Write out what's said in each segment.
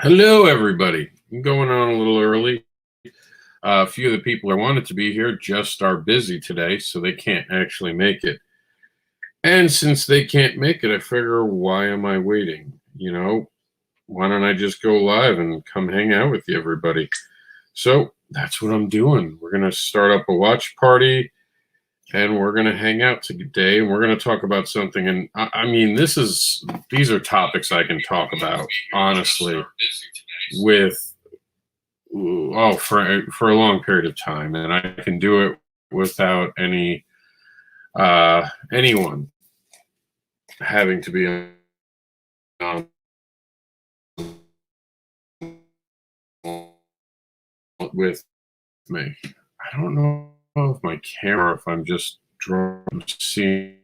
Hello, everybody. I'm going on a little early. A few of the people I wanted to be here just are busy today, so they can't actually make it. And since they can't make it, I figure, why am I waiting? Why don't I just go live and come hang out with you, everybody? So that's what I'm doing. We're going to start up a watch party and we're going to hang out today and we're going to talk about something. And I mean, these are topics I can talk about, honestly, with for a long period of time, and I can do it without anyone having to be on with me. I don't know if my camera, if I'm just seeing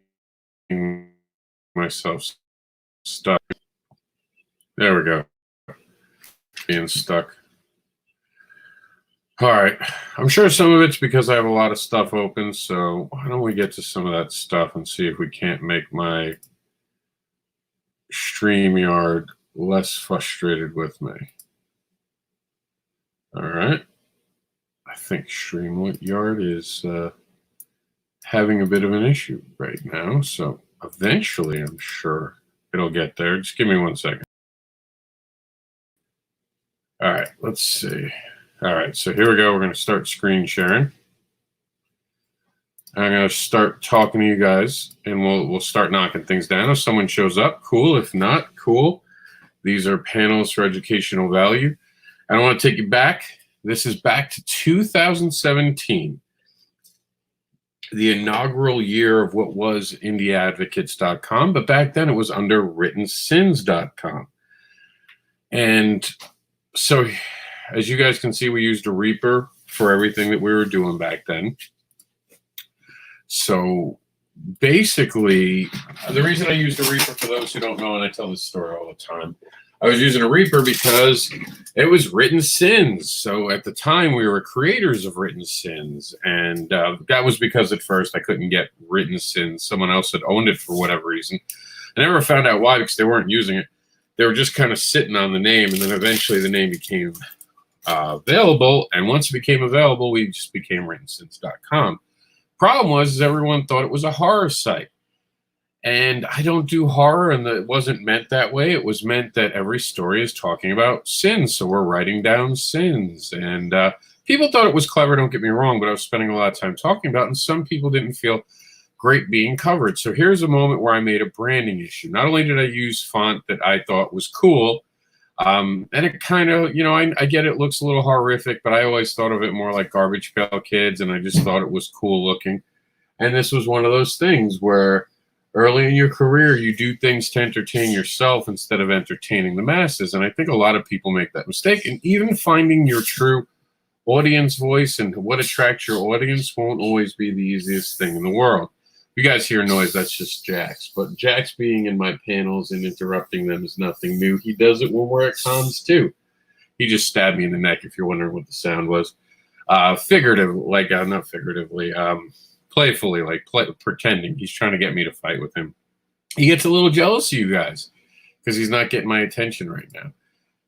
myself stuck. There we go. Being stuck. All right. I'm sure some of it's because I have a lot of stuff open, so why don't we get to some of that stuff and see if we can't make my StreamYard less frustrated with me. All right. I think StreamYard is having a bit of an issue right now, so eventually I'm sure it'll get there. Just give me 1 second. All right, let's see. All right, so here we go. We're going to start screen sharing. I'm going to start talking to you guys, and we'll start knocking things down. If someone shows up, cool. If not, cool. These are panels for educational value. I don't want to take you back. This is back to 2017, the inaugural year of what was IndiaAdvocates.com, but back then it was under WrittenSins.com. And so, as you guys can see, we used a Reaper for everything that we were doing back then. So basically, the reason I used a Reaper, for those who don't know, and I tell this story all the time, I was using a Reaper because it was Written Sins. So at the time, we were creators of Written Sins. And that was because at first I couldn't get Written Sins. Someone else had owned it for whatever reason. I never found out why, because they weren't using it. They were just kind of sitting on the name. And then eventually the name became available. And once it became available, we just became WrittenSins.com. Problem was, is everyone thought it was a horror site. And I don't do horror, and it wasn't meant that way. It was meant that every story is talking about sins, so we're writing down sins. And people thought it was clever, don't get me wrong, but I was spending a lot of time talking about it, and some people didn't feel great being covered. So here's a moment where I made a branding issue. Not only did I use font that I thought was cool, and it kind of, I get it looks a little horrific, but I always thought of it more like Garbage Pail Kids, and I just thought it was cool looking. And this was one of those things where early in your career, you do things to entertain yourself instead of entertaining the masses. And I think a lot of people make that mistake. And even finding your true audience voice and what attracts your audience won't always be the easiest thing in the world. If you guys hear noise, that's just Jax. But Jax being in my panels and interrupting them is nothing new. He does it when we're at cons too. He just stabbed me in the neck, if you're wondering what the sound was. Not figuratively, playfully, pretending. He's trying to get me to fight with him. He gets a little jealous of you guys because he's not getting my attention right now.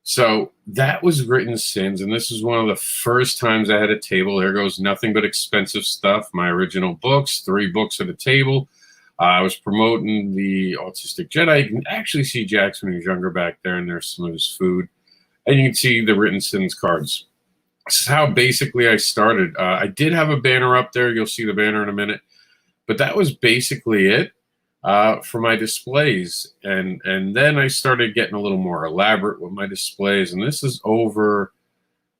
So that was Written Sins, and this is one of the first times I had a table. There goes nothing but expensive stuff. My original books, 3 books at a table. I was promoting the Autistic Jedi. You can actually see Jackson when he was younger back there, and there's some of his food. And you can see the Written Sins cards. This is how basically I started. I did have a banner up there. You'll see the banner in a minute. But that was basically it for my displays. And then I started getting a little more elaborate with my displays. And this is over,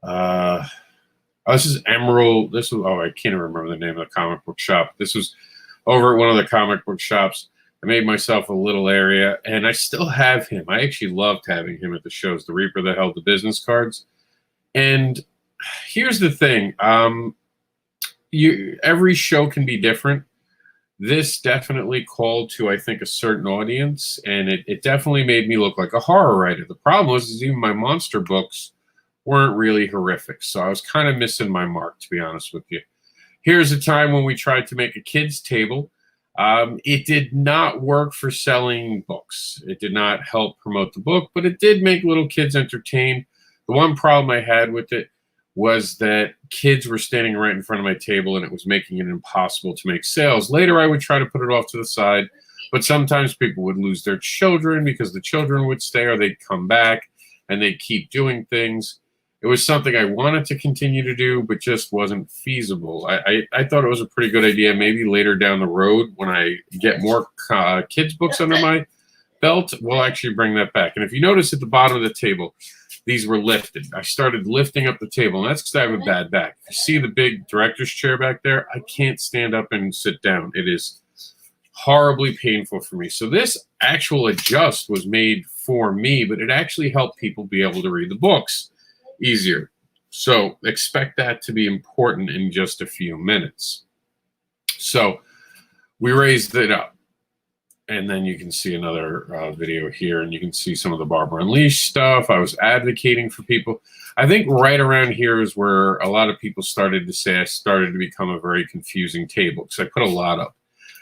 this is Emerald. I can't remember the name of the comic book shop. This was over at one of the comic book shops. I made myself a little area, and I still have him. I actually loved having him at the shows, the Reaper that held the business cards. And here's the thing. Every show can be different. This definitely called to, I think, a certain audience, and it definitely made me look like a horror writer. The problem was is even my monster books weren't really horrific, so I was kind of missing my mark, to be honest with you. Here's a time when we tried to make a kids' table. It did not work for selling books. It did not help promote the book, but it did make little kids entertained. The one problem I had with it was that kids were standing right in front of my table and it was making it impossible to make sales. Later, I would try to put it off to the side, but sometimes people would lose their children because the children would stay or they'd come back and they'd keep doing things. It was something I wanted to continue to do, but just wasn't feasible. I thought it was a pretty good idea. Maybe later down the road, when I get more kids' books under my belt, we'll actually bring that back. And if you notice at the bottom of the table, these were lifted. I started lifting up the table, and that's because I have a bad back. If you see the big director's chair back there, I can't stand up and sit down. It is horribly painful for me. So this actual adjust was made for me, but it actually helped people be able to read the books easier. So expect that to be important in just a few minutes. So we raised it up. And then you can see another video here, and you can see some of the Barbara Unleashed stuff. I was advocating for people. I think right around here is where a lot of people started to say I started to become a very confusing table because I put a lot up.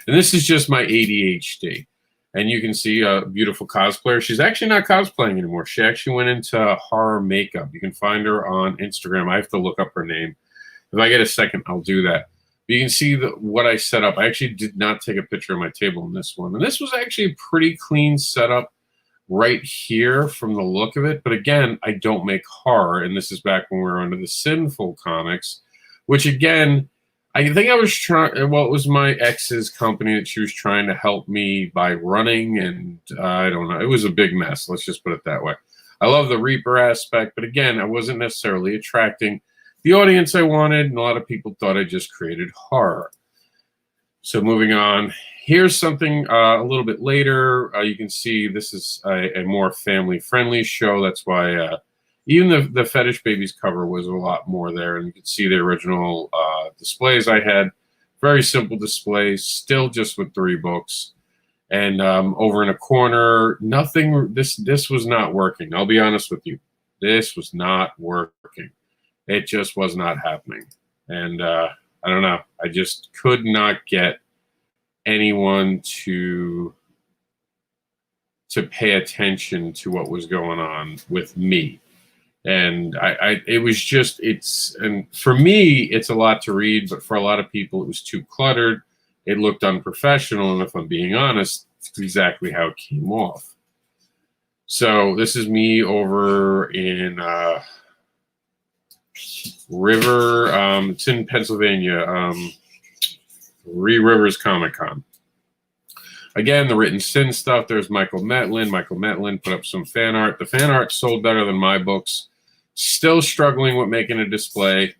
And this is just my ADHD. And you can see a beautiful cosplayer. She's actually not cosplaying anymore. She actually went into horror makeup. You can find her on Instagram. I have to look up her name. If I get a second, I'll do that. You can see what I set up. I actually did not take a picture of my table in this one. And this was actually a pretty clean setup right here from the look of it. But again, I don't make horror. And this is back when we were under the Sinful comics, which again, I think I was trying, well, it was my ex's company that she was trying to help me by running. And I don't know. It was a big mess. Let's just put it that way. I love the Reaper aspect. But again, I wasn't necessarily attracting the audience I wanted, and a lot of people thought I just created horror. So moving on, here's something a little bit later. You can see this is a more family-friendly show. That's why even the Fetish Babies cover was a lot more there, and you can see the original displays I had. Very simple displays, still just with 3 books. And over in a corner, nothing. This was not working. I'll be honest with you. This was not working. It just was not happening. And I don't know. I just could not get anyone to pay attention to what was going on with me. And it was just, and for me, it's a lot to read, but for a lot of people, it was too cluttered. It looked unprofessional. And if I'm being honest, it's exactly how it came off. So this is me over in River, it's in Pennsylvania, Rivers Comic-Con. Again, the Written Sin stuff, there's Michael Metlin. Michael Metlin put up some fan art. The fan art sold better than my books. Still struggling with making a display,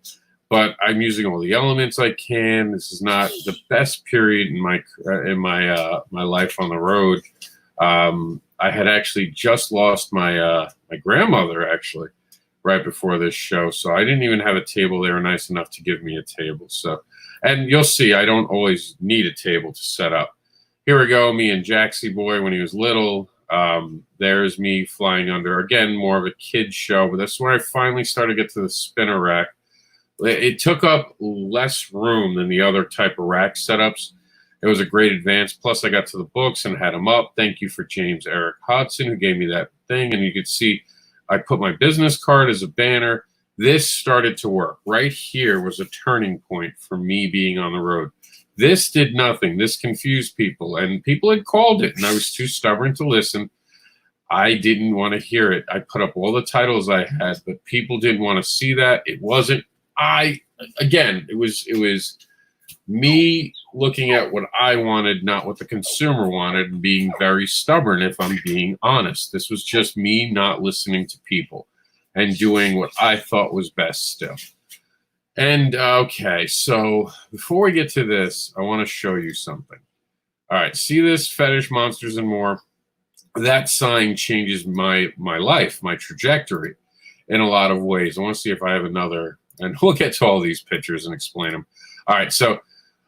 but I'm using all the elements I can. This is not the best period in my life on the road. I had actually just lost my my grandmother, actually, right before this show. So I didn't even have a table there nice enough to give me a table. So, and you'll see, I don't always need a table to set up. Here we go, me and Jaxie Boy when he was little. There's me flying under, again, more of a kid's show, but that's where I finally started to get to the spinner rack. It took up less room than the other type of rack setups. It was a great advance. Plus, I got to the books and had them up. Thank you for James Eric Hodson, who gave me that thing. And you could see I put my business card as a banner. This started to work. Right here was a turning point for me being on the road. This did nothing. This confused people. And people had called it, and I was too stubborn to listen. I didn't want to hear it. I put up all the titles I had, but people didn't want to see that. It wasn't it was me looking at what I wanted, not what the consumer wanted, and being very stubborn, if I'm being honest. This was just me not listening to people and doing what I thought was best still. And, okay, so before we get to this, I want to show you something. All right, see this Fetish Monsters and More? That sign changes my life, my trajectory in a lot of ways. I want to see if I have another, and we'll get to all these pictures and explain them. All right, so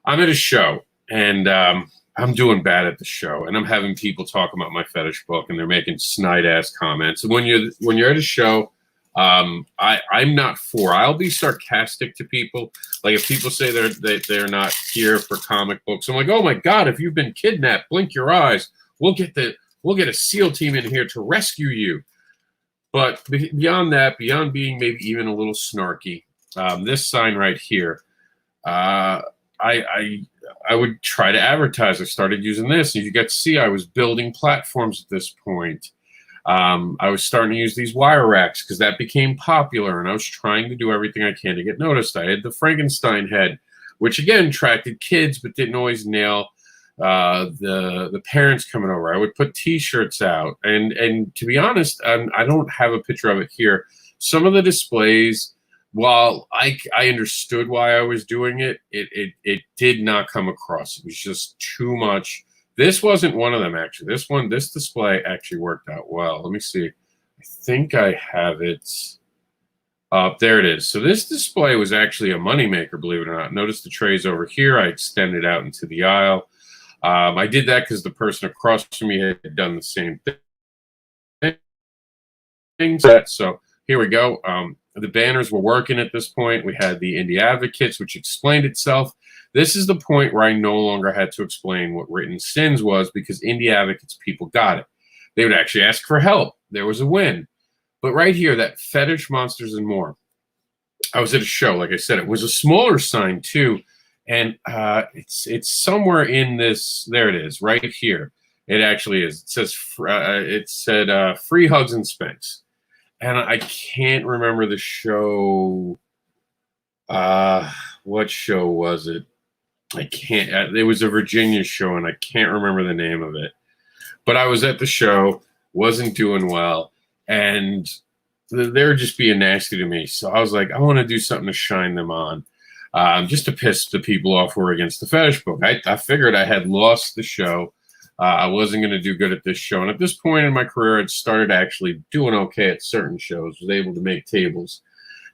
I'm at a show, and I'm doing bad at the show, and I'm having people talk about my fetish book, and they're making snide-ass comments. And when you're at a show, I'm not for. I'll be sarcastic to people. Like if people say they're not here for comic books, I'm like, oh my god, if you've been kidnapped, blink your eyes. We'll get a SEAL team in here to rescue you. But beyond that, beyond being maybe even a little snarky, this sign right here, I would try to advertise. I started using this, and you get to see I was building platforms at this point. I was starting to use these wire racks because that became popular, and I was trying to do everything I can to get noticed. I had the Frankenstein head, which again attracted kids, but didn't always nail the parents coming over. I would put T-shirts out, and to be honest, I don't have a picture of it here. Some of the displays, while I understood why I was doing it, it did not come across. It was just too much. This wasn't one of them, actually. This display actually worked out well. Let me see. I think I have it. There it is. So this display was actually a moneymaker, believe it or not. Notice the trays over here. I extended out into the aisle. I did that because the person across from me had done the same thing. So here we go. The banners were working at this point. We had the Indie Advocates, which explained itself. This is the point where I no longer had to explain what Written Sins was because Indie Advocates people got it. They would actually ask for help. There was a win. But right here, that Fetish, Monsters, and More. I was at a show, like I said. It was a smaller sign, too. And it's somewhere in this. There it is, right here. It actually is. It said free hugs and spanks. And I can't remember the show. What show was it? I can't. It was a Virginia show, and I can't remember the name of it. But I was at the show, wasn't doing well, and they were just being nasty to me. So I was like, I want to do something to shine them on, just to piss the people off who were against the fetish book. I figured I had lost the show. I wasn't going to do good at this show. And at this point in my career, I'd started actually doing okay at certain shows, was able to make tables.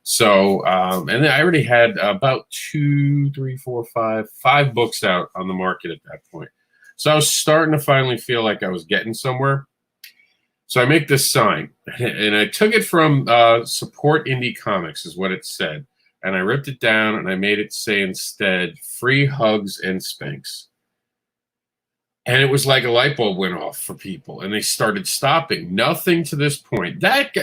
So, and then I already had about 5 books out on the market at that point. So I was starting to finally feel like I was getting somewhere. So I make this sign, and I took it from Support Indie Comics is what it said. And I ripped it down, and I made it say instead, free hugs and spanks. And it was like a light bulb went off for people, and they started stopping. Nothing to this point. That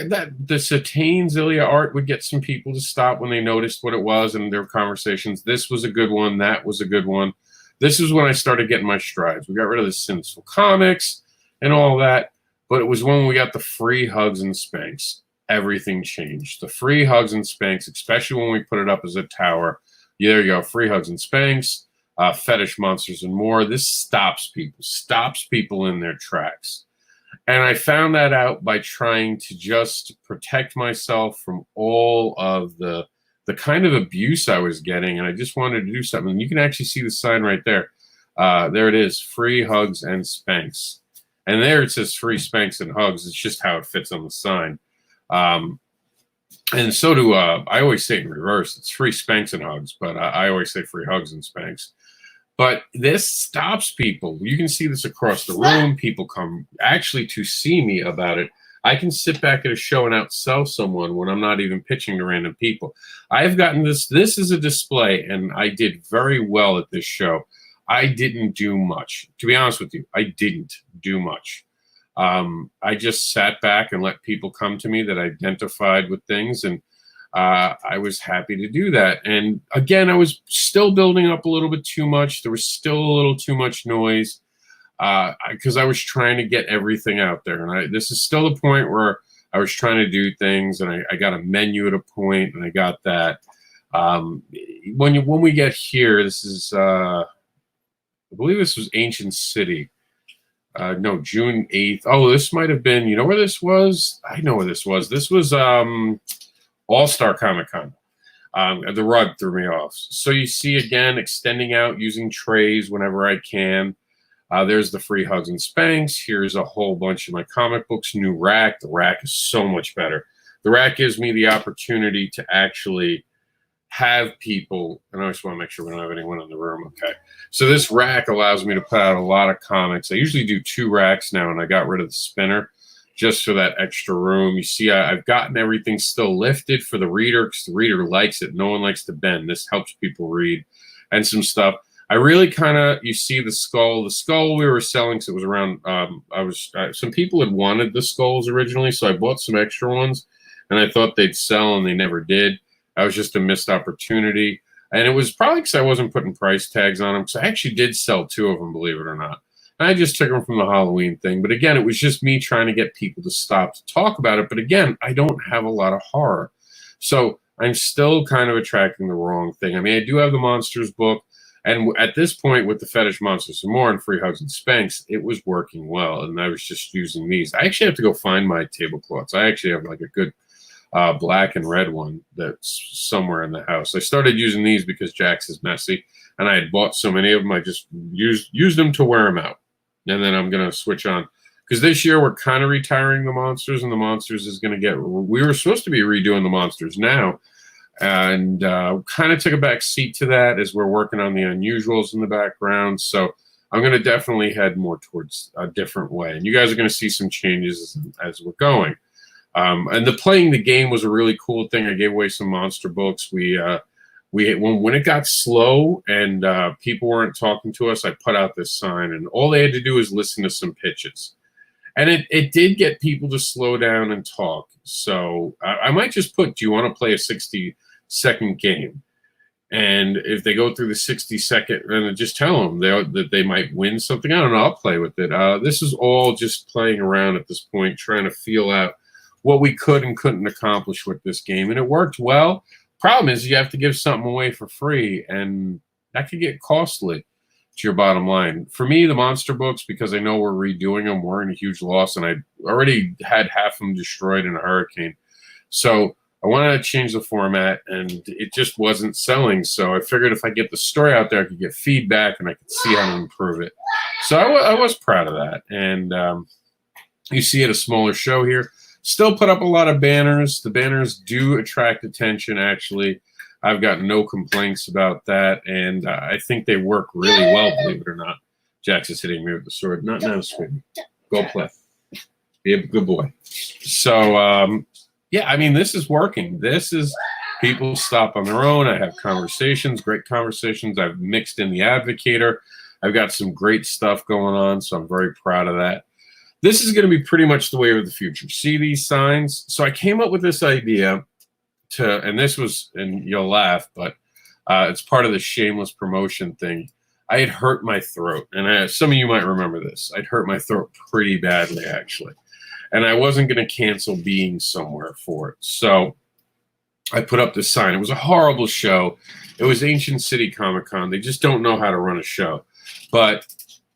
the Satine Zilia art would get some people to stop when they noticed what it was in their conversations. This was a good one. That was a good one. This is when I started getting my strides. We got rid of the Sinful Comics and all that, but it was when we got the free hugs and spanks. Everything changed. The free hugs and spanks, especially when we put it up as a tower. Yeah, there you go. Free hugs and spanks. Fetish, Monsters, and More. This stops people in their tracks. And I found that out by trying to just protect myself from all of the kind of abuse I was getting, and I just wanted to do something. And you can actually see the sign right there. There it is, free hugs and spanks. And there it says free spanks and hugs. It's just how it fits on the sign. And so do I always say it in reverse. It's free spanks and hugs, but I always say free hugs and spanks. But this stops people. You can see this across the room. People come actually to see me about it. I can sit back at a show and outsell someone when I'm not even pitching to random people. I've gotten this. This is a display, and I did very well at this show. I didn't do much. To be honest with you, I didn't do much. I just sat back and let people come to me that identified with things, and I was happy to do that. And again, I was still building up a little bit too much. There was still a little too much noise because I was trying to get everything out there. And this is still the point where I was trying to do things, and I got a menu at a point, and I got that. When we get here, this is, I believe this was Ancient City. No, June 8th. Oh, this might have been, you know where this was? I know where this was. This was All-Star Comic-Con. The rug threw me off. So you see, again, extending out using trays whenever I can. There's the free hugs and spanks. Here's a whole bunch of my comic books. New rack. The rack is so much better. The rack gives me the opportunity to actually have people, and I just want to make sure we don't have anyone in the room. Okay. So this rack allows me to put out a lot of comics. I usually do 2 racks now, and I got rid of the spinner. just for that extra room. You see, I've gotten everything still lifted for the reader because the reader likes it. No one likes to bend. This helps people read, and some stuff. I really kind of, you see the skull. The skull we were selling, so it was around, some people had wanted the skulls originally, so I bought some extra ones, and I thought they'd sell, and they never did. That was just a missed opportunity. And it was probably because I wasn't putting price tags on them, because I actually did sell 2 of them, believe it or not. And I just took them from the Halloween thing. But again, it was just me trying to get people to stop to talk about it. But again, I don't have a lot of horror. So I'm still kind of attracting the wrong thing. I mean, I do have the Monsters book. And at this point, with the Fetish Monsters and More and Free Hugs and Spanks, it was working well. And I was just using these. I actually have to go find my tablecloths. I actually have like a good black and red one that's somewhere in the house. I started using these because Jax is messy. And I had bought so many of them, I just used them to wear them out. And then I'm going to switch on. Because this year, we're kind of retiring the Monsters. And the Monsters is going to get... We were supposed to be redoing the Monsters now. And kind of took a back seat to that as we're working on the unusuals in the background. So I'm going to definitely head more towards a different way. And you guys are going to see some changes as we're going. And the playing the game was a really cool thing. I gave away some monster books. When it got slow and people weren't talking to us, I put out this sign. And all they had to do was listen to some pitches. And it did get people to slow down and talk. So I might just put, do you want to play a 60-second game? And if they go through the 60-second, and just tell them that they might win something. I don't know. I'll play with it. This is all just playing around at this point, trying to feel out what we could and couldn't accomplish with this game. And it worked well. Problem is you have to give something away for free, and that could get costly to your bottom line. For me, the monster books, because I know we're redoing them, we're in a huge loss, and I already had half of them destroyed in a hurricane. So I wanted to change the format, and it just wasn't selling. So I figured if I get the story out there, I could get feedback, and I could see how to improve it. So I was proud of that. And you see at a smaller show here. Still put up a lot of banners. The banners do attract attention, actually. I've got no complaints about that, and I think they work really well, believe it or not. Jax is hitting me with the sword. Not now, sweetie. Go play. Be a good boy. So, yeah, I mean, this is working. This is people stop on their own. I have conversations, great conversations. I've mixed in the Advocator. I've got some great stuff going on, so I'm very proud of that. This is going to be pretty much the way of the future. See these signs? So I came up with this idea and this was, and you'll laugh, but it's part of the shameless promotion thing. I had hurt my throat, and some of you might remember this. I'd hurt my throat pretty badly, actually. And I wasn't going to cancel being somewhere for it. So I put up this sign. It was a horrible show. It was Ancient City Comic-Con. They just don't know how to run a show. But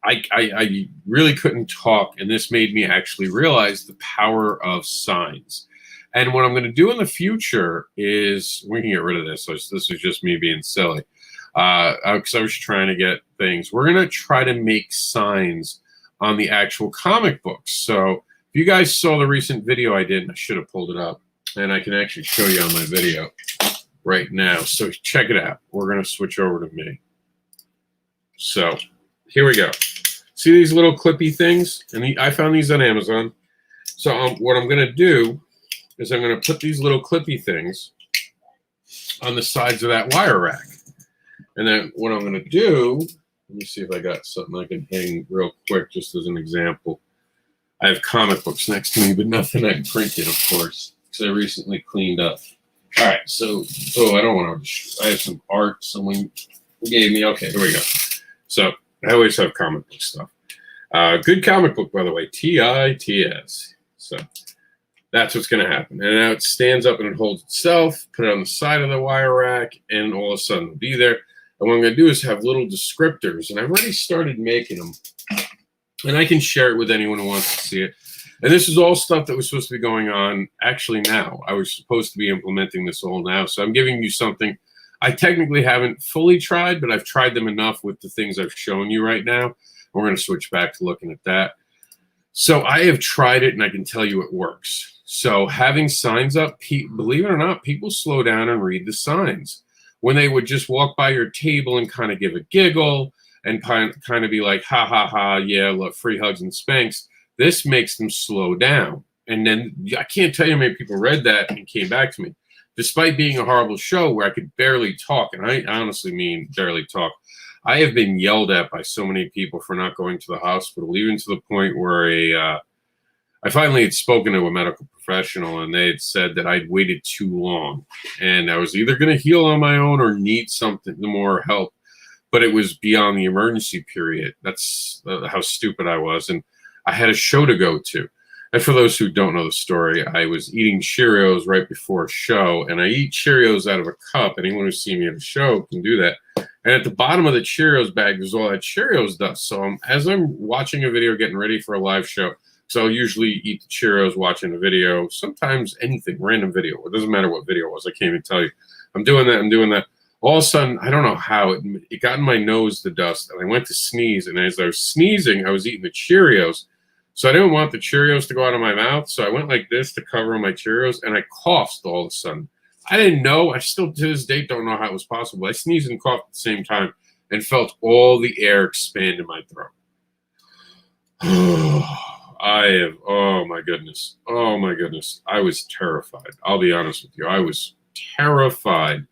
I really couldn't talk, and this made me actually realize the power of signs. And what I'm going to do in the future is, we can get rid of this. So this is just me being silly. Because I was trying to get things. We're going to try to make signs on the actual comic books. So if you guys saw the recent video I did, I should have pulled it up. And I can actually show you on my video right now. So check it out. We're going to switch over to me. So here we go. See these little clippy things? And I found these on Amazon. So what I'm going to do is I'm going to put these little clippy things on the sides of that wire rack. And then what I'm going to do, let me see if I got something I can hang real quick just as an example. I have comic books next to me, but nothing I printed, of course, because I recently cleaned up. All right, so I don't want to, I have some art someone gave me. Okay, here we go. So I always have comic book stuff. Good comic book, by the way, TITS. So that's what's going to happen. And now it stands up and it holds itself, put it on the side of the wire rack, and all of a sudden it'll be there. And what I'm going to do is have little descriptors, and I've already started making them. And I can share it with anyone who wants to see it. And this is all stuff that was supposed to be going on actually now. I was supposed to be implementing this all now. So I'm giving you something I technically haven't fully tried, but I've tried them enough with the things I've shown you right now. We're going to switch back to looking at that. So I have tried it, and I can tell you it works. So having signs up, believe it or not, people slow down and read the signs. When they would just walk by your table and kind of give a giggle and kind of be like, ha, ha, ha, yeah, look, free hugs and spanks, this makes them slow down. And then I can't tell you how many people read that and came back to me. Despite being a horrible show where I could barely talk, and I honestly mean barely talk, I have been yelled at by so many people for not going to the hospital, even to the point where I finally had spoken to a medical professional, and they had said that I'd waited too long, and I was either going to heal on my own or need something more help. But it was beyond the emergency period. That's how stupid I was, and I had a show to go to. And for those who don't know the story, I was eating Cheerios right before a show, and I eat Cheerios out of a cup. Anyone who's seen me at a show can do that. And at the bottom of the Cheerios bag, there's all that Cheerios dust. So as I'm watching a video, getting ready for a live show, so I'll usually eat the Cheerios watching a video, sometimes anything, random video. It doesn't matter what video it was. I can't even tell you. I'm doing that. All of a sudden, I don't know how, it got in my nose, the dust, and I went to sneeze. And as I was sneezing, I was eating the Cheerios. So I didn't want the Cheerios to go out of my mouth. So I went like this to cover my Cheerios, and I coughed all of a sudden. I didn't know. I still, to this date, don't know how it was possible. I sneezed and coughed at the same time and felt all the air expand in my throat. Oh my goodness. I was terrified. I'll be honest with you. I was terrified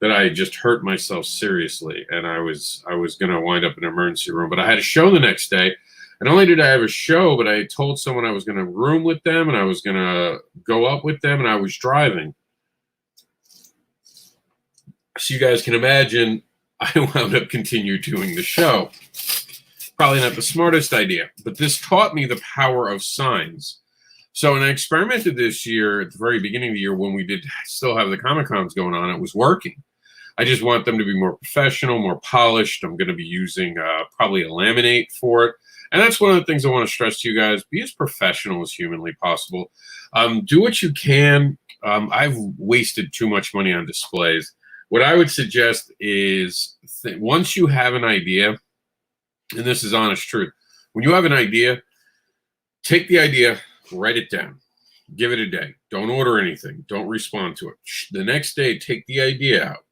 that I had just hurt myself seriously, and I was going to wind up in an emergency room. But I had a show the next day. And not only did I have a show, but I told someone I was going to room with them, and I was going to go up with them, and I was driving. So you guys can imagine, I wound up continue doing the show. Probably not the smartest idea, but this taught me the power of signs. So when I experimented this year, at the very beginning of the year, when we did still have the Comic-Cons going on, it was working. I just want them to be more professional, more polished. I'm going to be using probably a laminate for it. And that's one of the things I want to stress to you guys. Be as professional as humanly possible. Do what you can. I've wasted too much money on displays. What I would suggest is once you have an idea, and this is honest truth, when you have an idea, take the idea, write it down. Give it a day. Don't order anything. Don't respond to it. The next day, take the idea out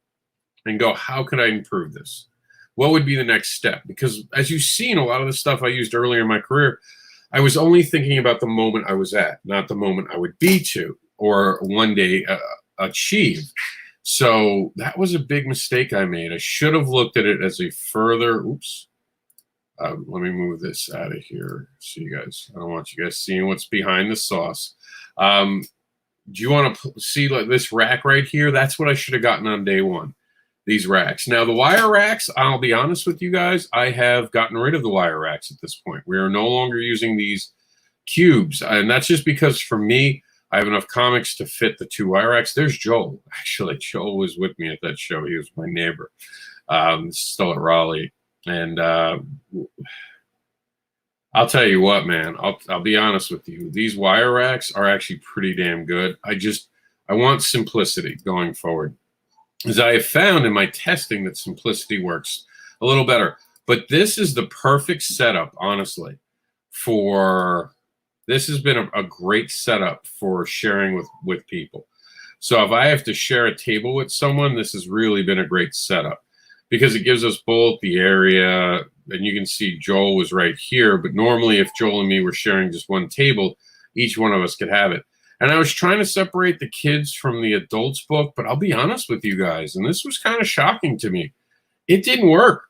and go, how can I improve this? What would be the next step? Because as you've seen, a lot of the stuff I used earlier in my career, I was only thinking about the moment I was at, not the moment I would be to or one day achieve. So that was a big mistake I made. I should have looked at it as a further, let me move this out of here so you guys, I don't want you guys seeing what's behind the sauce. Do you want to see like this rack right here? That's what I should have gotten on day one. These racks. Now, the wire racks, I'll be honest with you guys, I have gotten rid of the wire racks at this point. We are no longer using these cubes. And that's just because for me, I have enough comics to fit the 2 wire racks. There's Joel. Actually, Joel was with me at that show. He was my neighbor. Still at Raleigh. And I'll tell you what, man, I'll be honest with you. These wire racks are actually pretty damn good. I want simplicity going forward. As I have found in my testing that simplicity works a little better. But this is the perfect setup, honestly, this has been a great setup for sharing with people. So if I have to share a table with someone, this has really been a great setup because it gives us both the area, and you can see Joel was right here, but normally if Joel and me were sharing just one table, each one of us could have it. And I was trying to separate the kids from the adults book, but I'll be honest with you guys, and this was kind of shocking to me. It didn't work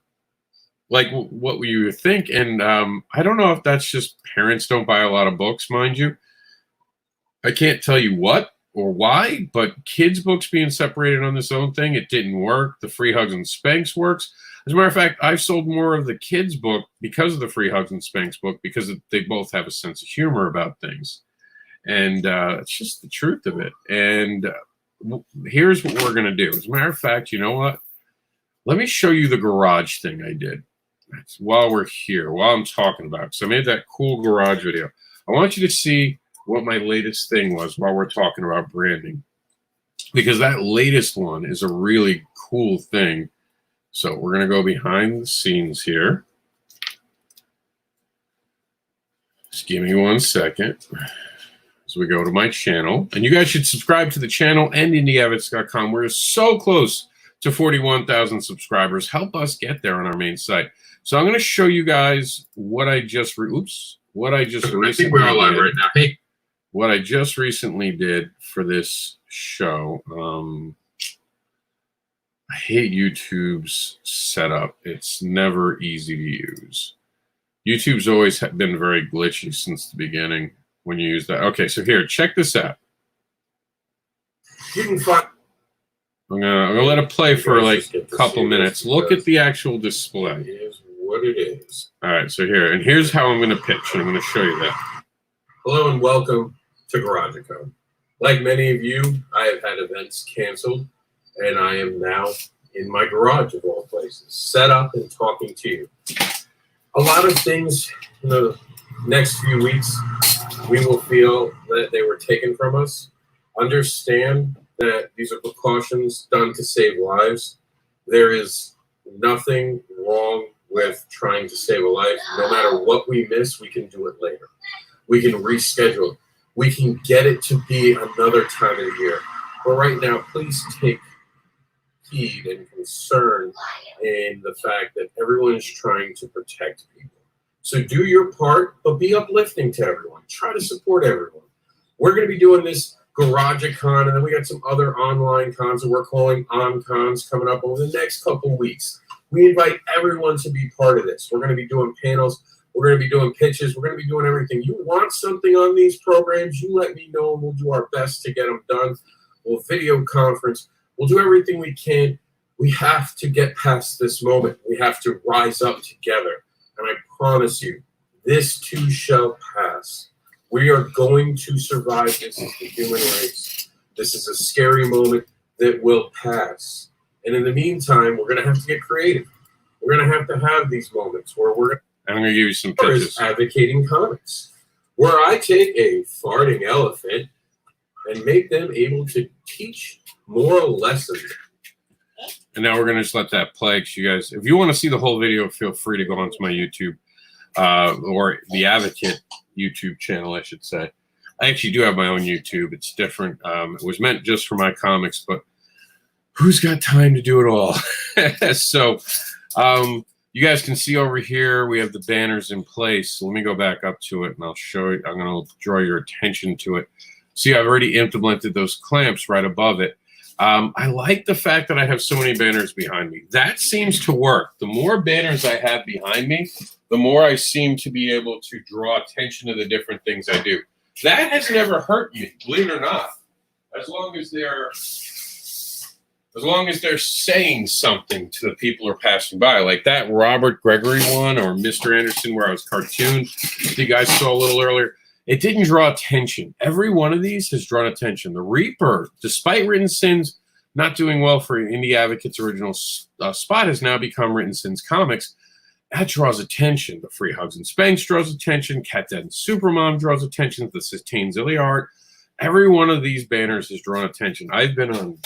like what you would think. And I don't know if that's just parents don't buy a lot of books, mind you. I can't tell you what or why, but kids' books being separated on this own thing, it didn't work. The Free Hugs and Spanks works. As a matter of fact, I've sold more of the kids' book because of the Free Hugs and Spanks book because they both have a sense of humor about things. And it's just the truth of it. And here's what we're going to do. As a matter of fact, you know what? Let me show you the garage thing I did. That's while we're here, while I'm talking about it. So I made that cool garage video. I want you to see what my latest thing was while we're talking about branding. Because that latest one is a really cool thing. So we're going to go behind the scenes here. Just give me 1 second. So we go to my channel, and you guys should subscribe to the channel and indieavits.com. We're so close to 41,000 subscribers. Help us get there on our main site. So I'm going to show you guys what I just recently. I think we're all live right now. Hey. what I just recently did for this show, I hate YouTube's setup. It's never easy to use. YouTube's always been very glitchy since the beginning when you use that. Okay, so here, check this out. You can find. I'm gonna let it play for like a couple minutes. Look at the actual display. It is what it is. All right, so here's how I'm gonna pitch, and I'm gonna show you that. Hello and welcome to ON-Conn. Like many of you, I have had events canceled, and I am now in my garage of all places, set up and talking to you. A lot of things in the next few weeks, we will feel that they were taken from us. Understand that these are precautions done to save lives. There is nothing wrong with trying to save a life. No matter what we miss, we can do it later. We can reschedule. We can get it to be another time of the year. But right now, please take heed and concern in the fact that everyone is trying to protect people. So do your part, but be uplifting to everyone. Try to support everyone. We're going to be doing this GarageCon, and then we got some other online cons that we're calling ON-Cons coming up over the next couple weeks. We invite everyone to be part of this. We're going to be doing panels. We're going to be doing pitches. We're going to be doing everything. You want something on these programs, you let me know, and we'll do our best to get them done. We'll video conference. We'll do everything we can. We have to get past this moment. We have to rise up together. And I promise you, this too shall pass. We are going to survive this as the human race. This is a scary moment that will pass. And in the meantime, we're going to have to get creative. We're going to have these moments where I'm going to give you some pitches. Advocating comics, where I take a farting elephant and make them able to teach moral lessons. And now we're going to just let that play. Because you guys, if you want to see the whole video, feel free to go onto my YouTube or the Advocate YouTube channel, I should say. I actually do have my own YouTube. It's different. It was meant just for my comics, but who's got time to do it all? So you guys can see over here, we have the banners in place. So let me go back up to it, and I'll show you. I'm going to draw your attention to it. See, I've already implemented those clamps right above it. I like the fact that I have so many banners behind me. That seems to work. The more banners I have behind me, the more I seem to be able to draw attention to the different things I do. That has never hurt me, believe it or not. As long as they're saying something to the people who are passing by, like that Robert Gregory one or Mr. Anderson where I was cartooned, you guys saw a little earlier. It didn't draw attention. Every one of these has drawn attention. The Reaper, despite Written Sins not doing well for Indie Advocate's original spot, has now become Written Sins Comics. That draws attention. The Free Hugs and Spanks draws attention. Cat Dad and Supermom draws attention. The Sistine Zilly art. Every one of these banners has drawn attention. I've been on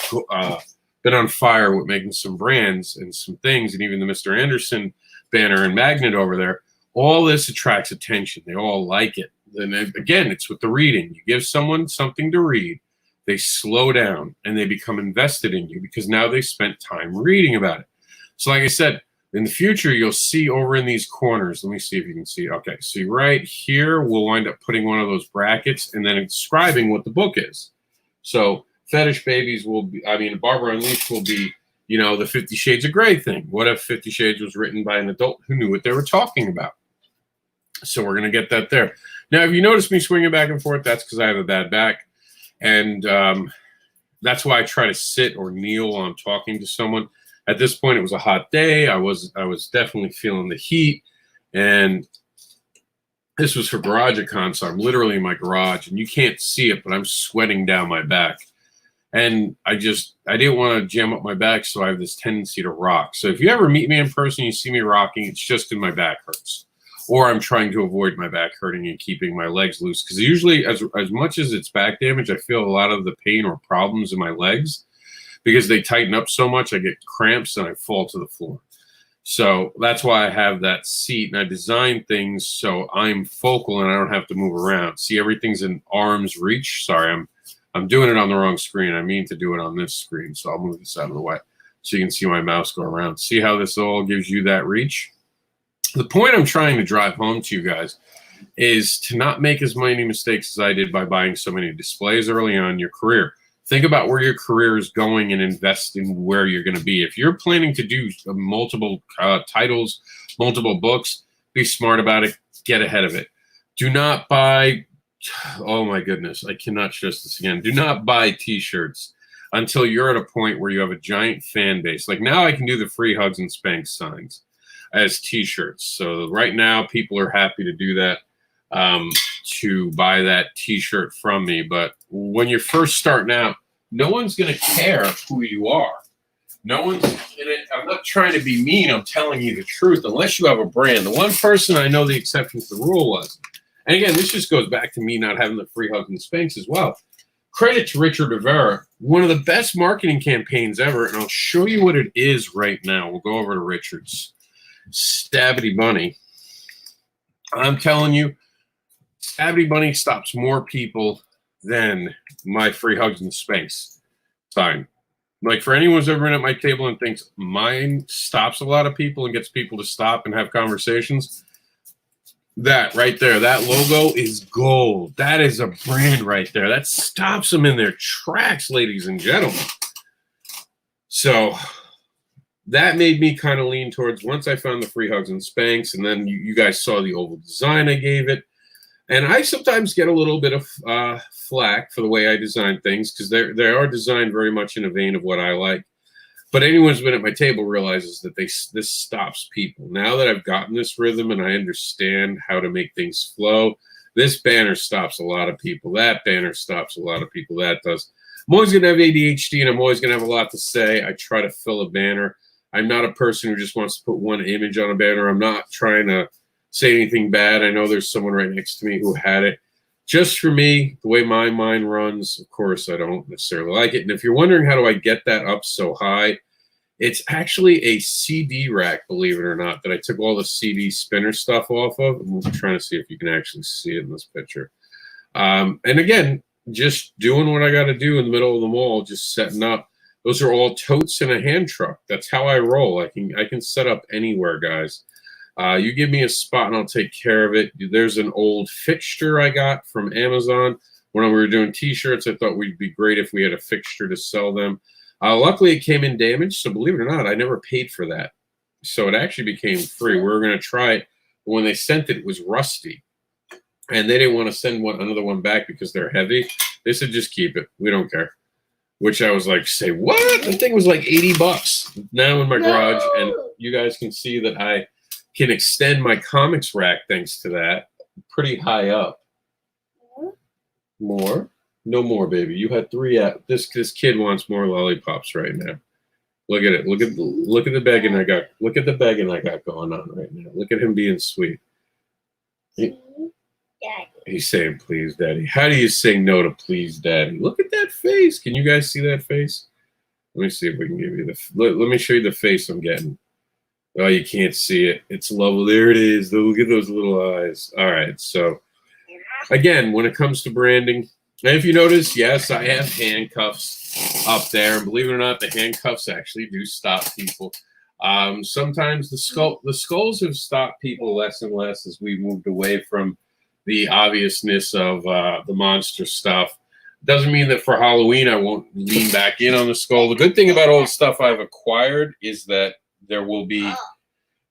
fire with making some brands and some things, and even the Mr. Anderson banner and magnet over there. All this attracts attention. They all like it. And again, it's with the reading. You give someone something to read, they slow down and they become invested in you because now they spent time reading about it. So like I said, in the future, you'll see over in these corners. Let me see if you can see. Okay, see right here, we'll wind up putting one of those brackets and then describing what the book is. So Fetish Babies will be, Barbara Unleashed will be, the 50 Shades of Grey thing. What if 50 Shades was written by an adult who knew what they were talking about? So we're going to get that there. Now, if you notice me swinging back and forth, that's because I have a bad back. And that's why I try to sit or kneel while I'm talking to someone. At this point, it was a hot day. I was definitely feeling the heat. And this was for GarageCon, so I'm literally in my garage. And you can't see it, but I'm sweating down my back. And I didn't want to jam up my back, so I have this tendency to rock. So if you ever meet me in person, you see me rocking, it's just in my back hurts. Or I'm trying to avoid my back hurting and keeping my legs loose. Because usually, as much as it's back damage, I feel a lot of the pain or problems in my legs. Because they tighten up so much, I get cramps and I fall to the floor. So that's why I have that seat. And I design things so I'm focal and I don't have to move around. See, everything's in arm's reach. Sorry, I'm doing it on the wrong screen. I mean to do it on this screen. So I'll move this out of the way so you can see my mouse go around. See how this all gives you that reach? The point I'm trying to drive home to you guys is to not make as many mistakes as I did by buying so many displays early on in your career. Think about where your career is going and invest in where you're going to be. If you're planning to do multiple titles, multiple books, be smart about it. Get ahead of it. Do not buy, oh my goodness, I cannot stress this again. Do not buy t-shirts until you're at a point where you have a giant fan base. Like now I can do the free hugs and spanks signs as t-shirts. So right now people are happy to do that, to buy that t-shirt from me. But when you're first starting out, no one's going to care who you are. No one's in it. I'm not trying to be mean. I'm telling you the truth. Unless you have a brand. The one person I know the exception to the rule was, and again, this just goes back to me not having the free hugs and spanks as well. Credit to Richard Rivera, one of the best marketing campaigns ever, and I'll show you what it is right now. We'll go over to Richard's Stabity Bunny. I'm telling you, Stabity Bunny stops more people than my free hugs and spanks sign. Like for anyone who's ever been at my table and thinks mine stops a lot of people and gets people to stop and have conversations, that right there, that logo is gold. That is a brand right there. That stops them in their tracks, ladies and gentlemen. So that made me kind of lean towards, once I found the free hugs and spanks, and then you guys saw the oval design I gave it. And I sometimes get a little bit of flack for the way I design things, because they are designed very much in a vein of what I like. But anyone who's been at my table realizes that this stops people. Now that I've gotten this rhythm and I understand how to make things flow, this banner stops a lot of people. That banner stops a lot of people. That does. I'm always going to have ADHD, and I'm always going to have a lot to say. I try to fill a banner. I'm not a person who just wants to put one image on a banner. I'm not trying to say anything bad. I know there's someone right next to me who had it. Just for me, the way my mind runs, of course, I don't necessarily like it. And if you're wondering how do I get that up so high, it's actually a CD rack, believe it or not, that I took all the CD spinner stuff off of. I'm trying to see if you can actually see it in this picture. And again, just doing what I got to do in the middle of the mall, just setting up. Those are all totes and a hand truck. That's how I roll. I can set up anywhere, guys. You give me a spot and I'll take care of it. There's an old fixture I got from Amazon. When we were doing t-shirts, I thought we'd be great if we had a fixture to sell them. Luckily, it came in damaged, so believe it or not, I never paid for that. So it actually became free. We were going to try it. But when they sent it, it was rusty. And they didn't want to send another one back because they're heavy. They said, just keep it. We don't care. Which I was like, say, what? The thing was like $80 now in my garage. And you guys can see that I can extend my comics rack thanks to that pretty high up. More? No more, baby. You had 3 out. This kid wants more lollipops right now. Look at it. Look at the begging I got. Look at the begging I got going on right now. Look at him being sweet. He's saying, please, daddy. How do you say no to please, daddy? Look at that face. Can you guys see that face? Let me see if we can give you the. Let me show you the face I'm getting. Oh, you can't see it. It's lovely. There it is. Look at those little eyes. All right. So, again, when it comes to branding, and if you notice, yes, I have handcuffs up there. And believe it or not, the handcuffs actually do stop people. Sometimes the skulls have stopped people less and less as we moved away from the obviousness of the monster stuff. Doesn't mean that for Halloween I won't lean back in on the skull. The good thing about all the stuff I've acquired is that there will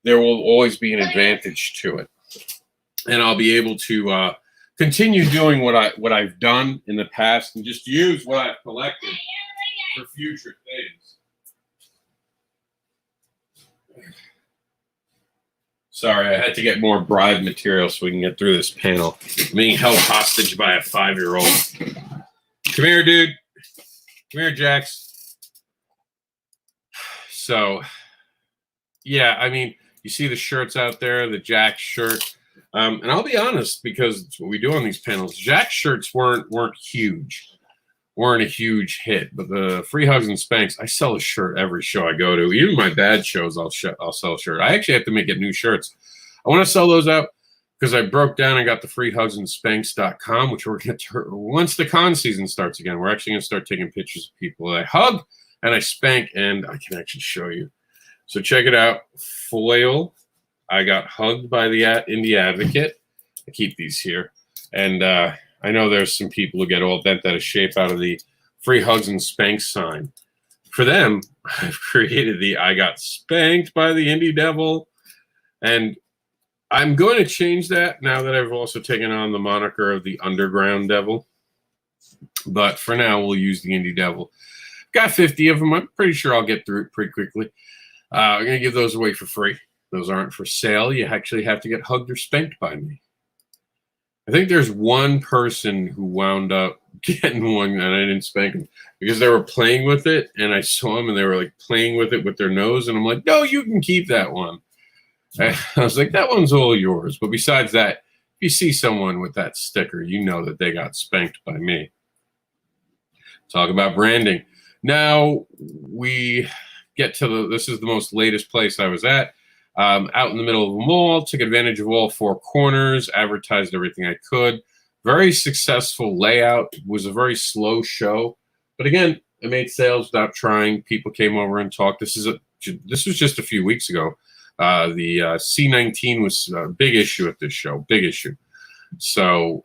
always be an advantage to it, and I'll be able to continue doing what I've done in the past and just use what I've collected for future things. Sorry, I had to get more bribe material so we can get through this panel. I'm being held hostage by a 5-year-old. Come here, dude. Come here, Jax. So, yeah, I mean, you see the shirts out there, the Jax shirt. And I'll be honest, because it's what we do on these panels, Jax shirts weren't a huge hit. But the free hugs and spanks, I sell a shirt every show I go to. Even my bad shows, I'll sell a shirt. I actually have to make new shirts. I want to sell those out because I broke down and got the freehugsandspanks.com, which we're going to, once the con season starts again, we're actually going to start taking pictures of people that I hug and I spank, and I can actually show you. So check it out. Foil. I got hugged by the Indie Advocate. I keep these here. And I know there's some people who get all bent out of shape out of the free hugs and spanks sign. For them, I've created the I got spanked by the Indie Devil. And I'm going to change that now that I've also taken on the moniker of the Underground Devil. But for now, we'll use the Indie Devil. Got 50 of them. I'm pretty sure I'll get through it pretty quickly. I'm going to give those away for free. Those aren't for sale. You actually have to get hugged or spanked by me. I think there's one person who wound up getting one, and I didn't spank them because they were playing with it, and I saw them, and they were like playing with it with their nose, and I'm like, no, you can keep that one. I was like, that one's all yours. But besides that, if you see someone with that sticker, you know that they got spanked by me. Talk about branding. Now we get to this is the most latest place I was at. Out in the middle of a mall, took advantage of all four corners, advertised everything I could. Very successful layout. It was a very slow show. But again, I made sales without trying. People came over and talked. This was just a few weeks ago. The C19 was a big issue at this show, big issue. So,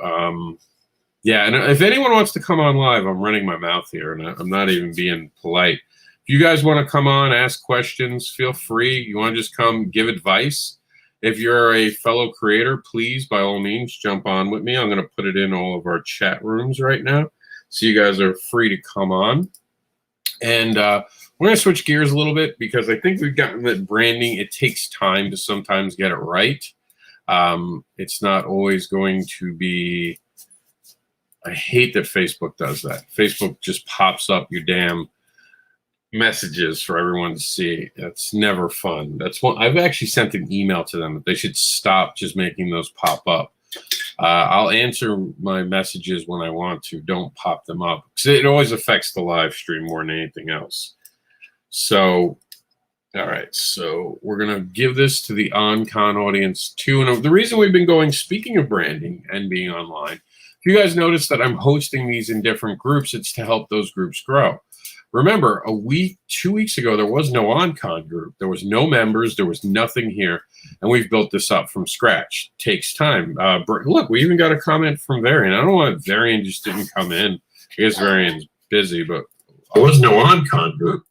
yeah, and if anyone wants to come on live, I'm running my mouth here, and I'm not even being polite. If you guys want to come on, ask questions, feel free. You want to just come give advice. If you're a fellow creator, please, by all means, jump on with me. I'm going to put it in all of our chat rooms right now, so you guys are free to come on. And we're going to switch gears a little bit because I think we've gotten that branding, it takes time to sometimes get it right. It's not always going to be – I hate that Facebook does that. Facebook just pops up your damn messages for everyone to see. That's never fun. That's one. I've actually sent an email to them that they should stop just making those pop up. I'll answer my messages when I want to. Don't pop them up because it always affects the live stream more than anything else. So, all right. So we're going to give this to the ON-Conn audience too. And the reason we've been going, speaking of branding and being online, if you guys notice that I'm hosting these in different groups, it's to help those groups grow. Remember, 2 weeks ago, there was no ON-Conn group. There was no members. There was nothing here. And we've built this up from scratch. Takes time. Look, we even got a comment from Varian. I don't know why Varian just didn't come in. I guess Varian's busy, but There was no ON-Conn group.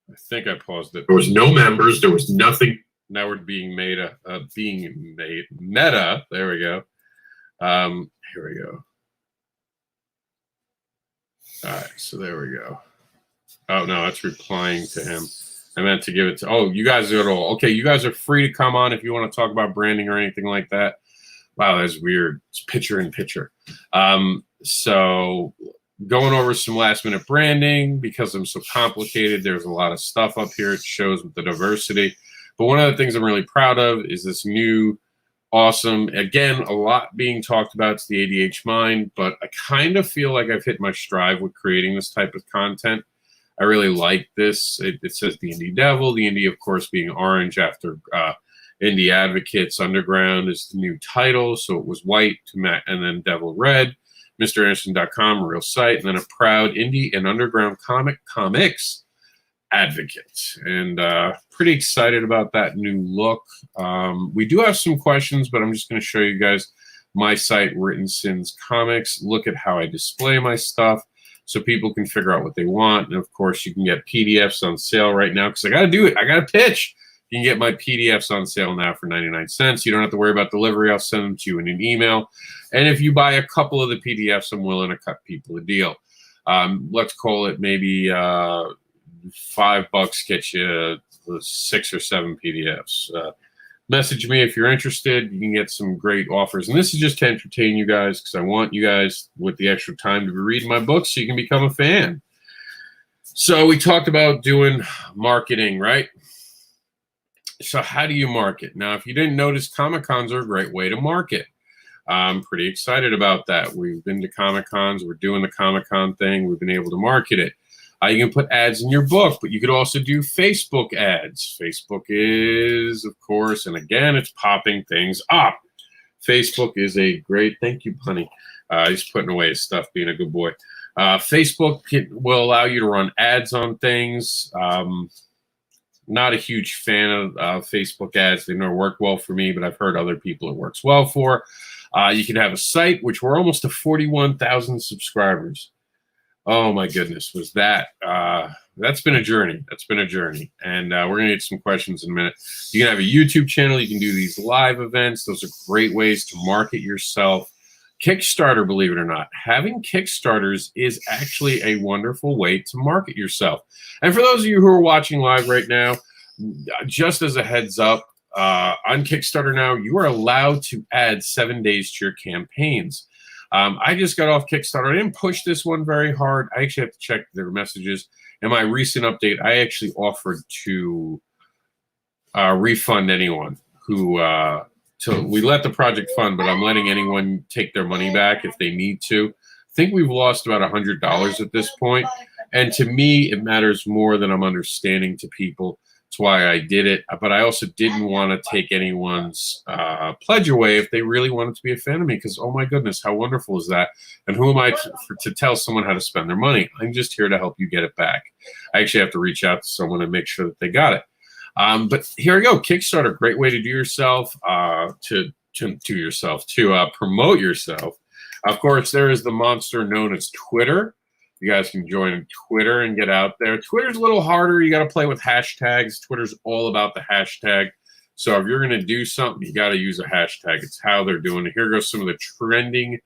I think I paused it. There was no members. There was nothing. Now we're being meta. Meta. There we go. Here we go. All right, so there we go. Oh, no, that's replying to him. I meant to give it to, oh, you guys are all, okay, you guys are free to come on if you want to talk about branding or anything like that. Wow, that's weird. It's picture in picture. So going over some last minute branding because I'm so complicated. There's a lot of stuff up here. It shows with the diversity. But one of the things I'm really proud of is this new awesome, again, a lot being talked about. It's the ADH mind, but I kind of feel like I've hit my stride with creating this type of content. I really like this. It says the Indie Devil, the Indie, of course, being orange after Indie Advocates. Underground is the new title, so it was white to match, and then Devil red. MrAnderson.com, real site, and then a proud indie and underground comics advocate. And pretty excited about that new look. We do have some questions, but I'm just going to show you guys my site, Written Sins Comics. Look at how I display my stuff so people can figure out what they want. And, of course, you can get PDFs on sale right now because I got to do it. I got to pitch. You can get my PDFs on sale now for 99 cents. You don't have to worry about delivery. I'll send them to you in an email. And if you buy a couple of the PDFs, I'm willing to cut people a deal. Let's call it maybe $5 gets you 6 or 7 PDFs. Message me if you're interested. You can get some great offers. And this is just to entertain you guys because I want you guys with the extra time to be reading my books so you can become a fan. So we talked about doing marketing, right? So how do you market? Now, if you didn't notice, Comic-Cons are a great way to market. I'm pretty excited about that. We've been to Comic-Cons. We're doing the Comic-Con thing. We've been able to market it. You can put ads in your book, but you could also do Facebook ads. Facebook is, of course, and again, it's popping things up. Facebook is a great, thank you, honey. He's putting away his stuff, being a good boy. Facebook will allow you to run ads on things. Not a huge fan of Facebook ads. They never work well for me, but I've heard other people it works well for. You can have a site, which we're almost to 41,000 subscribers. Oh my goodness, was that that's been a journey. That's been a journey. And we're gonna get some questions in a minute. You can have a YouTube channel, you can do these live events. Those are great ways to market yourself. Kickstarter, believe it or not, having Kickstarters is actually a wonderful way to market yourself. And for those of you who are watching live right now, just as a heads up, on Kickstarter now, you are allowed to add 7 days to your campaigns. I just got off Kickstarter. I didn't push this one very hard. I actually have to check their messages. In my recent update, I actually offered to refund anyone who we let the project fund, but I'm letting anyone take their money back if they need to. I think we've lost about $100 at this point. And to me, it matters more than I'm understanding to people. That's why I did it. But I also didn't want to take anyone's pledge away if they really wanted to be a fan of me, because, oh my goodness, how wonderful is that? And who am I to tell someone how to spend their money? I'm just here to help you get it back. I actually have to reach out to someone and make sure that they got it. But here we go. Kickstarter, great way to do yourself, to promote yourself. Of course, there is the monster known as Twitter. You guys can join Twitter and get out there. Twitter's a little harder. You got to play with hashtags. Twitter's all about the hashtag. So if you're going to do something, you got to use a hashtag. It's how they're doing it. Here goes some of the trending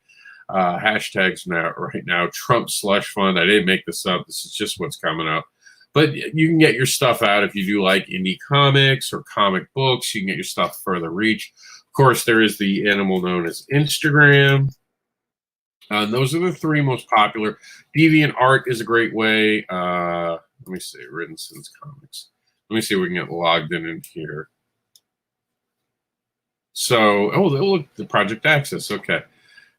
hashtags right now. Trump slush fund. I didn't make this up. This is just what's coming up. But you can get your stuff out if you do like indie comics or comic books. You can get your stuff further reach. Of course, there is the animal known as Instagram. Those are the three most popular. DeviantArt is a great way. Let me see. Written Since Comics. Let me see if we can get logged in here. So, oh, look, the Project Access. Okay.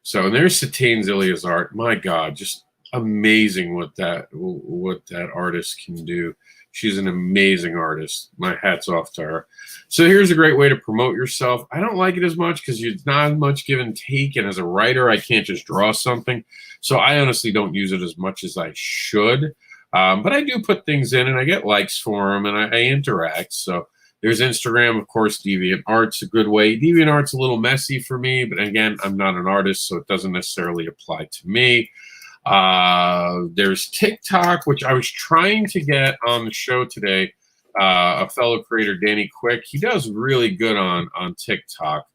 So, and there's Satine Zilia's art. My God, just amazing what that artist can do. She's an amazing artist. My hat's off to her. So here's a great way to promote yourself. I don't like it as much because it's not much give and take, and as a writer, I can't just draw something. So I honestly don't use it as much as I should. But I do put things in, and I get likes for them, and I interact. So there's Instagram, of course. DeviantArt's a good way. DeviantArt's a little messy for me, but again, I'm not an artist, so it doesn't necessarily apply to me. There's TikTok, which I was trying to get on the show today. A fellow creator, Danny Quick, he does really good on TikTok,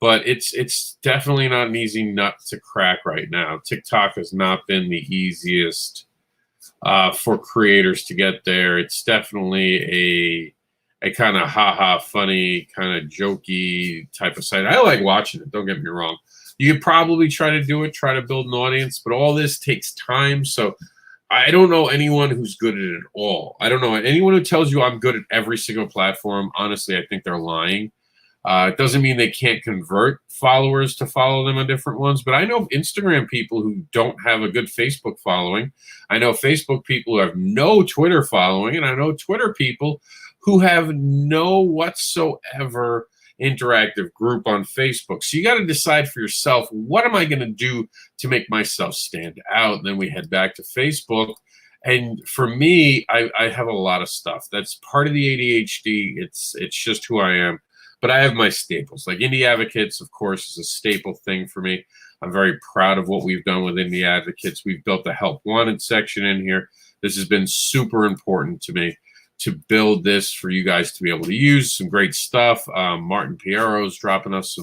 but it's definitely not an easy nut to crack right now. TikTok has not been the easiest for creators to get there. It's definitely a kind of funny, kind of jokey type of site. I like watching it, don't get me wrong. You could probably try to do it, try to build an audience, but all this takes time. So I don't know anyone who's good at it at all. I don't know anyone who tells you I'm good at every single platform. Honestly, I think they're lying. It doesn't mean they can't convert followers to follow them on different ones, but I know Instagram people who don't have a good Facebook following. I know Facebook people who have no Twitter following, and I know Twitter people who have no whatsoever interactive group on Facebook. So you got to decide for yourself, what am I going to do to make myself stand out? And then we head back to Facebook. And for me, I have a lot of stuff. That's part of the ADHD. It's just who I am. But I have my staples. Like Indie Advocates, of course, is a staple thing for me. I'm very proud of what we've done with Indie Advocates. We've built a Help Wanted section in here. This has been super important to me, to build this for you guys to be able to use. Some great stuff. Martin Piero's dropping us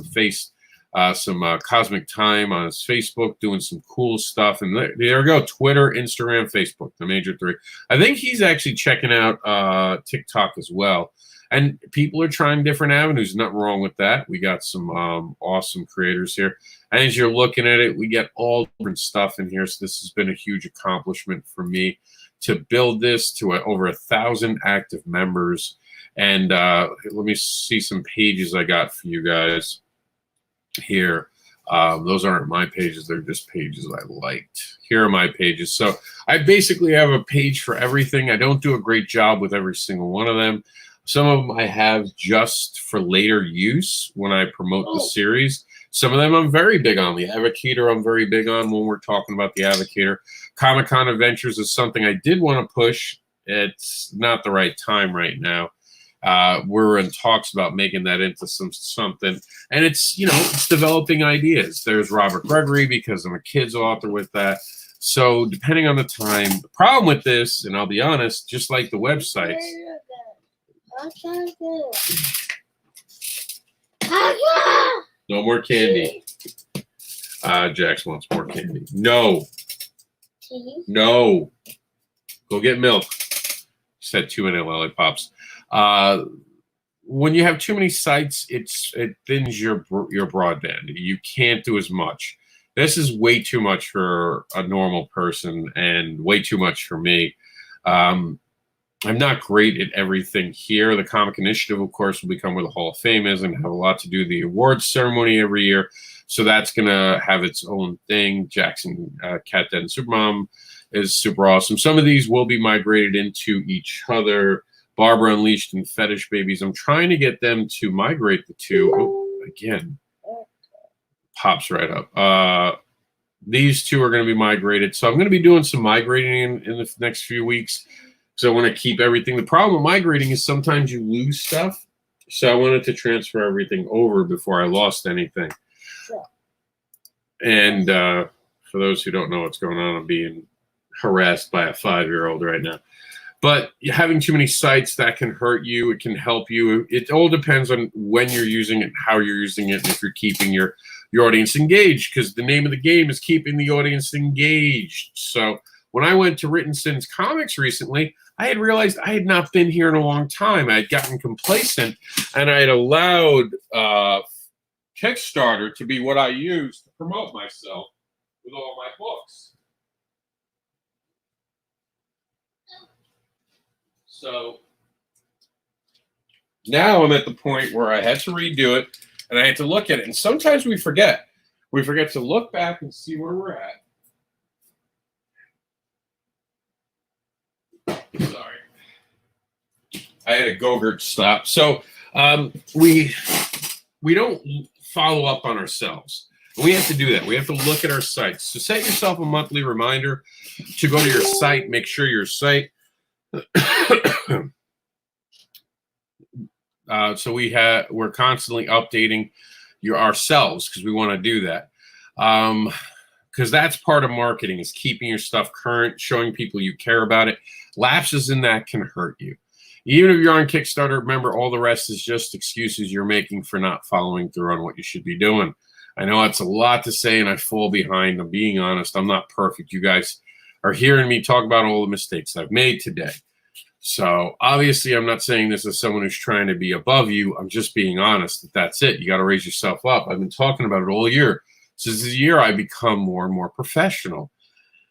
some Cosmic Time on his Facebook, doing some cool stuff. And there we go. Twitter, Instagram, Facebook, the major three. I think he's actually checking out TikTok as well. And people are trying different avenues. Nothing wrong with that. We got some awesome creators here. And as you're looking at it, we get all different stuff in here. So this has been a huge accomplishment for me to build this to over 1,000 active members. And let me see some pages I got for you guys here. Those aren't my pages. They're just pages I liked. Here are my pages. So I basically have a page for everything. I don't do a great job with every single one of them. Some of them I have just for later use when I promote the series. Some of them I'm very big on. The Advocator I'm very big on when we're talking about the Advocator. Comic-Con Adventures is something I did want to push. It's not the right time right now. We're in talks about making that into something, and it's developing ideas. There's Robert Gregory, because I'm a kids author with that. So depending on the time, the problem with this, and I'll be honest, just like the websites. No more candy. Jax wants more candy. No. No. Go get milk. Said 2-minute lollipops. When you have too many sites, it thins your broadband. You can't do as much. This is way too much for a normal person and way too much for me. I'm not great at everything here. The Comic Initiative, of course, will become where the Hall of Fame is and have a lot to do with the awards ceremony every year. So that's going to have its own thing. Jackson, Cat Dead, and Supermom is super awesome. Some of these will be migrated into each other. Barbara Unleashed and Fetish Babies. I'm trying to get them to migrate the two. Oh, again, pops right up. These two are going to be migrated. So I'm going to be doing some migrating in the next few weeks. So I want to keep everything. The problem with migrating is sometimes you lose stuff. So I wanted to transfer everything over before I lost anything. Sure. And for those who don't know what's going on, I'm being harassed by a 5-year-old right now. But having too many sites, that can hurt you. It can help you. It all depends on when you're using it, how you're using it, and if you're keeping your audience engaged, because the name of the game is keeping the audience engaged. So when I went to Written Sins Comics recently, I had realized I had not been here in a long time. I had gotten complacent, and I had allowed Kickstarter to be what I used to promote myself with all my books. So now I'm at the point where I had to redo it, and I had to look at it. And sometimes we forget. We forget to look back and see where we're at. Sorry. I had a Go-Gurt stop. So we don't follow up on ourselves. We have to do that. We have to look at our sites. So set yourself a monthly reminder to go to your site, make sure your site. So we're constantly updating ourselves because we want to do that. Because that's part of marketing, is keeping your stuff current, showing people you care about it. Lapses in that can hurt you. Even if you're on Kickstarter, remember, all the rest is just excuses you're making for not following through on what you should be doing. I know it's a lot to say, and I fall behind. I'm being honest. I'm not perfect. You guys are hearing me talk about all the mistakes I've made today. So obviously, I'm not saying this as someone who's trying to be above you. I'm just being honest. That's it. You got to raise yourself up. I've been talking about it all year. Since this year, I become more and more professional.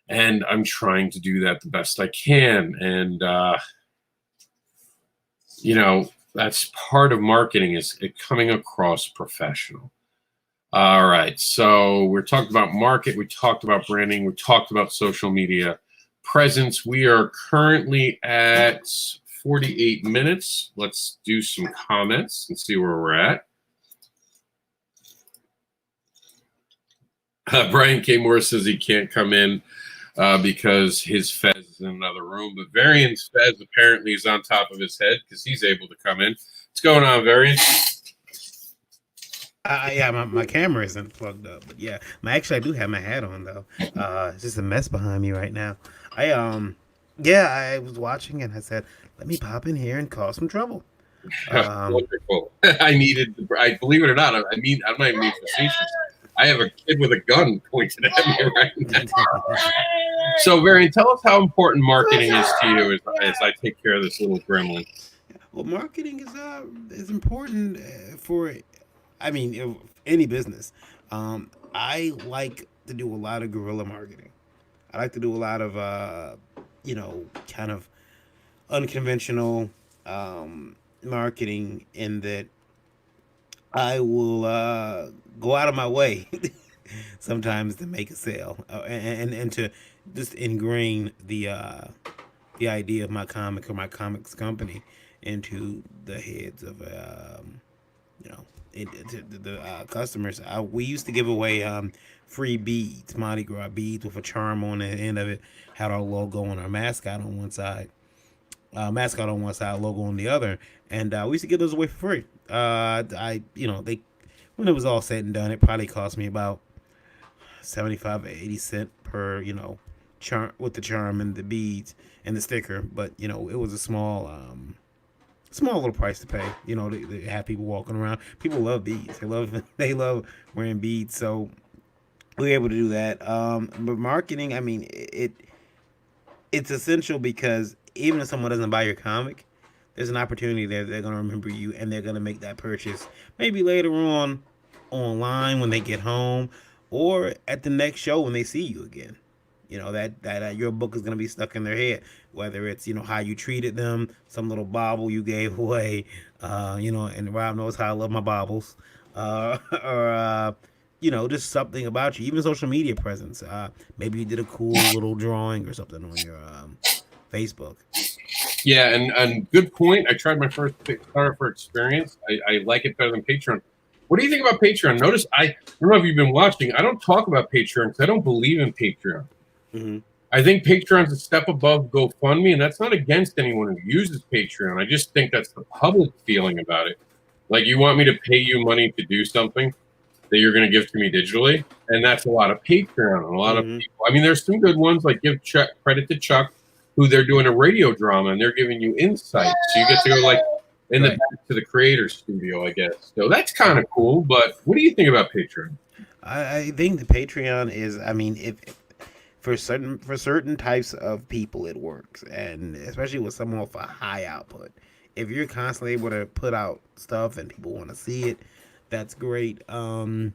And I'm trying to do that the best I can. And, that's part of marketing, is it coming across professional. All right. So we're talking about market. We talked about branding. We talked about social media presence. We are currently at 48 minutes. Let's do some comments and see where we're at. Brian K. Moore says he can't come in because his Fez is in another room. But Variant's Fez apparently is on top of his head because he's able to come in. What's going on, Variant? Yeah, my camera isn't plugged up, but yeah, I do have my hat on though. It's just a mess behind me right now. I was watching and I said, let me pop in here and cause some trouble. Wonderful. I believe it or not, I'm not even being facetious. I have a kid with a gun pointed at me right now. So, Varian, tell us how important marketing is to you as I take care of this little gremlin. Well, marketing is important for, any business. I like to do a lot of guerrilla marketing. I like to do a lot of, kind of unconventional marketing, in that I will go out of my way sometimes to make a sale, and to just ingrain the idea of my comic or my comics company into the heads of the customers. We used to give away free beads, Mardi Gras beads with a charm on the end of it, had our logo and our mascot on one side. mascot on one side, logo on the other, and we used to give those away for free. They when it was all said and done, it probably cost me about 75 or 80 cents per charm with the charm and the beads and the sticker. But it was a small little price to pay. They have people walking around. People love beads. They love wearing beads. So we were able to do that. But marketing, I mean, it's essential because even if someone doesn't buy your comic, there's an opportunity there. They're going to remember you and they're going to make that purchase maybe later on online when they get home or at the next show when they see you again. That your book is going to be stuck in their head, whether it's how you treated them, some little bauble you gave away, and Rob knows how I love my baubles, or just something about you, even social media presence. Maybe you did a cool little drawing or something on your Facebook. Yeah, and good point. I tried my first Kickstarter experience. I like it better than Patreon. What do you think about Patreon? Notice I don't know if you've been watching. I don't talk about Patreon because I don't believe in Patreon. Mm-hmm. I think Patreon's a step above GoFundMe, and that's not against anyone who uses Patreon. I just think that's the public feeling about it. Like, you want me to pay you money to do something that you're going to give to me digitally, and that's a lot of Patreon. And a lot of people. I mean, there's some good ones, like give credit to Chuck, who they're doing a radio drama, and they're giving you insights. So you get to go, like, in the back to the creator studio, I guess. So that's kind of cool, but what do you think about Patreon? I think the Patreon is, I mean, if for certain types of people it works, and especially with someone with a high output. If you're constantly able to put out stuff and people want to see it, that's great. As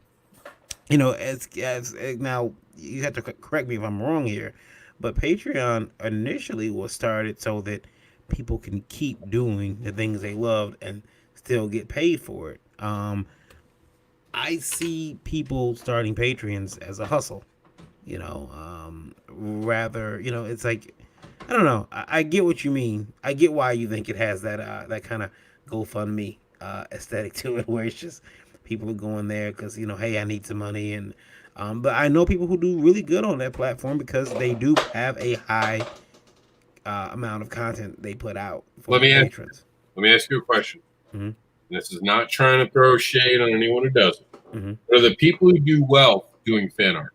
now you have to correct me if I'm wrong here, but Patreon initially was started so that people can keep doing the things they loved and still get paid for it. I see people starting Patreons as a hustle. It's like, I don't know. I get what you mean. I get why you think it has that kind of GoFundMe aesthetic to it, where it's just people are going there because hey, I need some money, and but I know people who do really good on that platform because they do have a high amount of content they put out for patrons. Let me ask you a question. Mm-hmm. This is not trying to throw shade on anyone who doesn't. Mm-hmm. But are the people who do well doing fan art?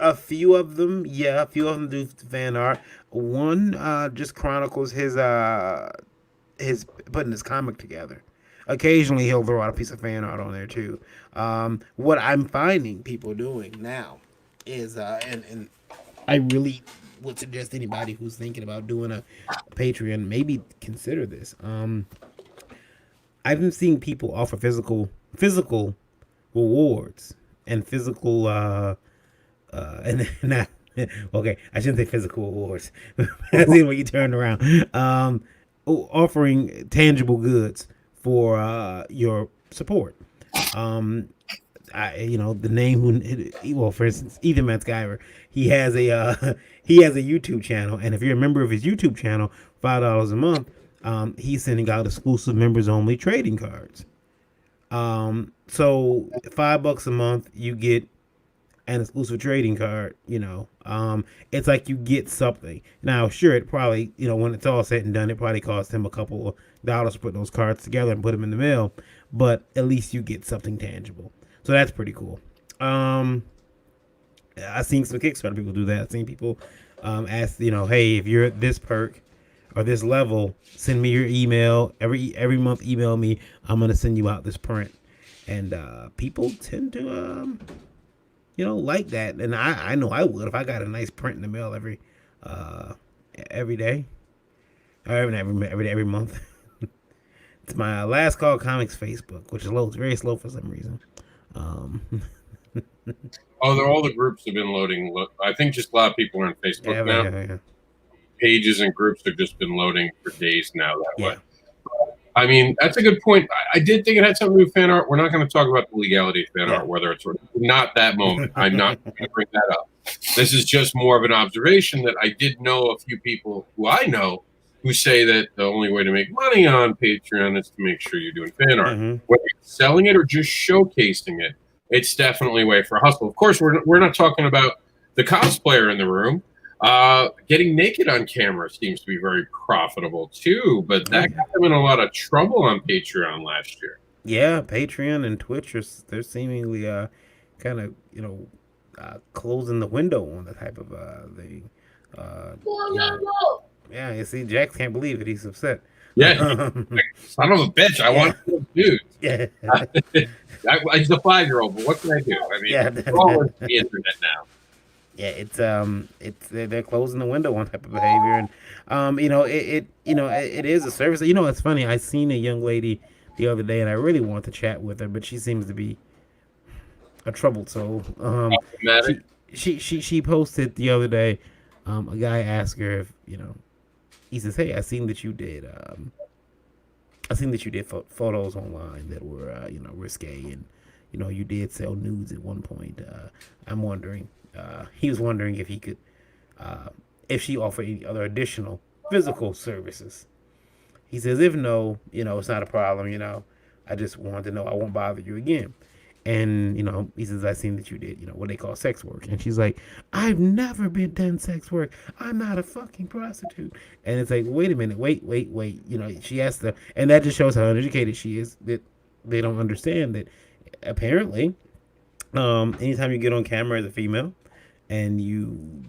A few of them, yeah, a few of them do fan art. One just chronicles his putting his comic together. Occasionally he'll throw out a piece of fan art on there too. What I'm finding people doing now is and I really would suggest anybody who's thinking about doing a Patreon maybe consider this. I've been seeing people offer physical rewards and physical and not okay, I shouldn't say physical rewards. That's when you turn around. Offering tangible goods for your support. The name for instance, Ethan Matskyver, he has a YouTube channel, and if you're a member of his YouTube channel, $5 a month, he's sending out exclusive members only trading cards. So $5 a month, you get an exclusive trading card. It's like you get something. Now, sure, it probably, when it's all said and done, it probably cost him a couple of dollars to put those cards together and put them in the mail, but at least you get something tangible. So that's pretty cool. I've seen some Kickstarter people do that. I've seen people ask, hey, if you're at this perk or this level, send me your email. Every month, email me. I'm going to send you out this print. And people tend to, like that. And I know I would if I got a nice print in the mail every day. Or every month. It's my Last Call Comics Facebook, which is low. It's very slow for some reason. All the groups have been loading. I think just a lot of people are on Facebook now. Yeah. Pages and groups have just been loading for days now that way. I mean, that's a good point. I did think it had something to do with fan art. We're not going to talk about the legality of fan art, whether it's not that moment. I'm not going to bring that up. This is just more of an observation that I did know a few people who I know who say that the only way to make money on Patreon is to make sure you're doing fan art. Mm-hmm. Whether you're selling it or just showcasing it, it's definitely a way for a hustle. Of course, we're not talking about the cosplayer in the room. Getting naked on camera seems to be very profitable too, but that got them in a lot of trouble on Patreon last year. Yeah, Patreon and Twitch they're seemingly kind of closing the window on the type of thing. Yeah, you see, Jax can't believe it. He's upset. Yeah, son of a bitch! I want to do. Yeah, He's a 5-year-old, but what can I do? I mean, we're all on the internet now. Yeah, it's they're closing the window on type of behavior, and it is a service. It's funny. I seen a young lady the other day, and I really want to chat with her, but she seems to be a troubled soul. She posted the other day. A guy asked her if he says, "Hey, I seen that you did photos online that were risque, and you did sell nudes at one point. I'm wondering." He was wondering if he could, if she offered any other additional physical services. He says, if no, it's not a problem. I just wanted to know I won't bother you again. And he says, I seen that you did what they call sex work. And she's like, I've never been done sex work. I'm not a fucking prostitute. And it's like, wait a minute, wait. She asked her, and that just shows how uneducated she is. That they don't understand that apparently, anytime you get on camera as a female, and you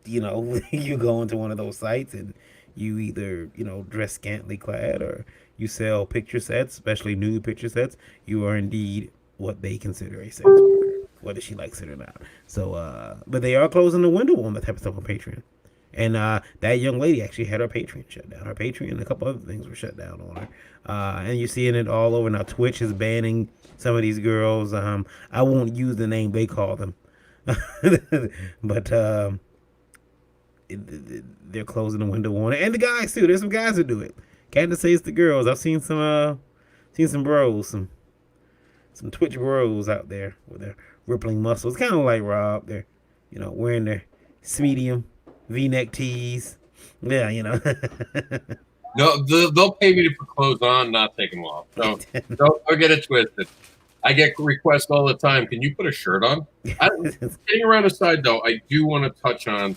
go into one of those sites and you either dress scantily clad or you sell picture sets, especially nude picture sets, you are indeed what they consider a sex worker, whether she likes it or not. So but they are closing the window on that type of stuff on Patreon, and that young lady actually had her Patreon shut down. Her Patreon and a couple other things were shut down on her, and you're seeing it all over now. Twitch is banning some of these girls. I won't use the name they call them. But they're closing the window on it, and the guys too. There's some guys who do it. Can't just say it's the girls. I've seen some bros, some Twitch bros out there with their rippling muscles, kind of like Rob. They're wearing their medium V-neck tees. Yeah, No, they'll pay me to put clothes on, not take them off. So don't get it twisted. I get requests all the time. Can you put a shirt on? Getting around aside, though, I do want to touch on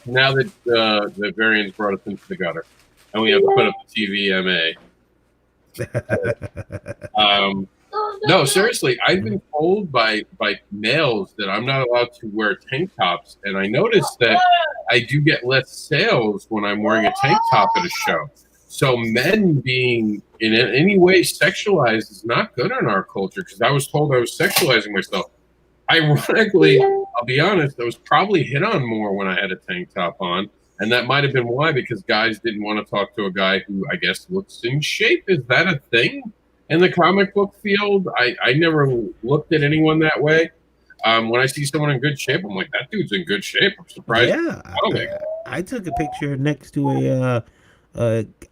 now that the variants brought us into the gutter, and we have to put up the TVMA. No, seriously, I've been told by males that I'm not allowed to wear tank tops, and I noticed that I do get less sales when I'm wearing a tank top at a show. So men being in any way sexualized is not good in our culture, because I was told I was sexualizing myself. Ironically, I'll be honest, I was probably hit on more when I had a tank top on, and that might have been why, because guys didn't want to talk to a guy who I guess looks in shape. Is that a thing in the comic book field? I never looked at anyone that way. When I see someone in good shape, I'm like, that dude's in good shape. I'm surprised. Yeah, I took a picture next to a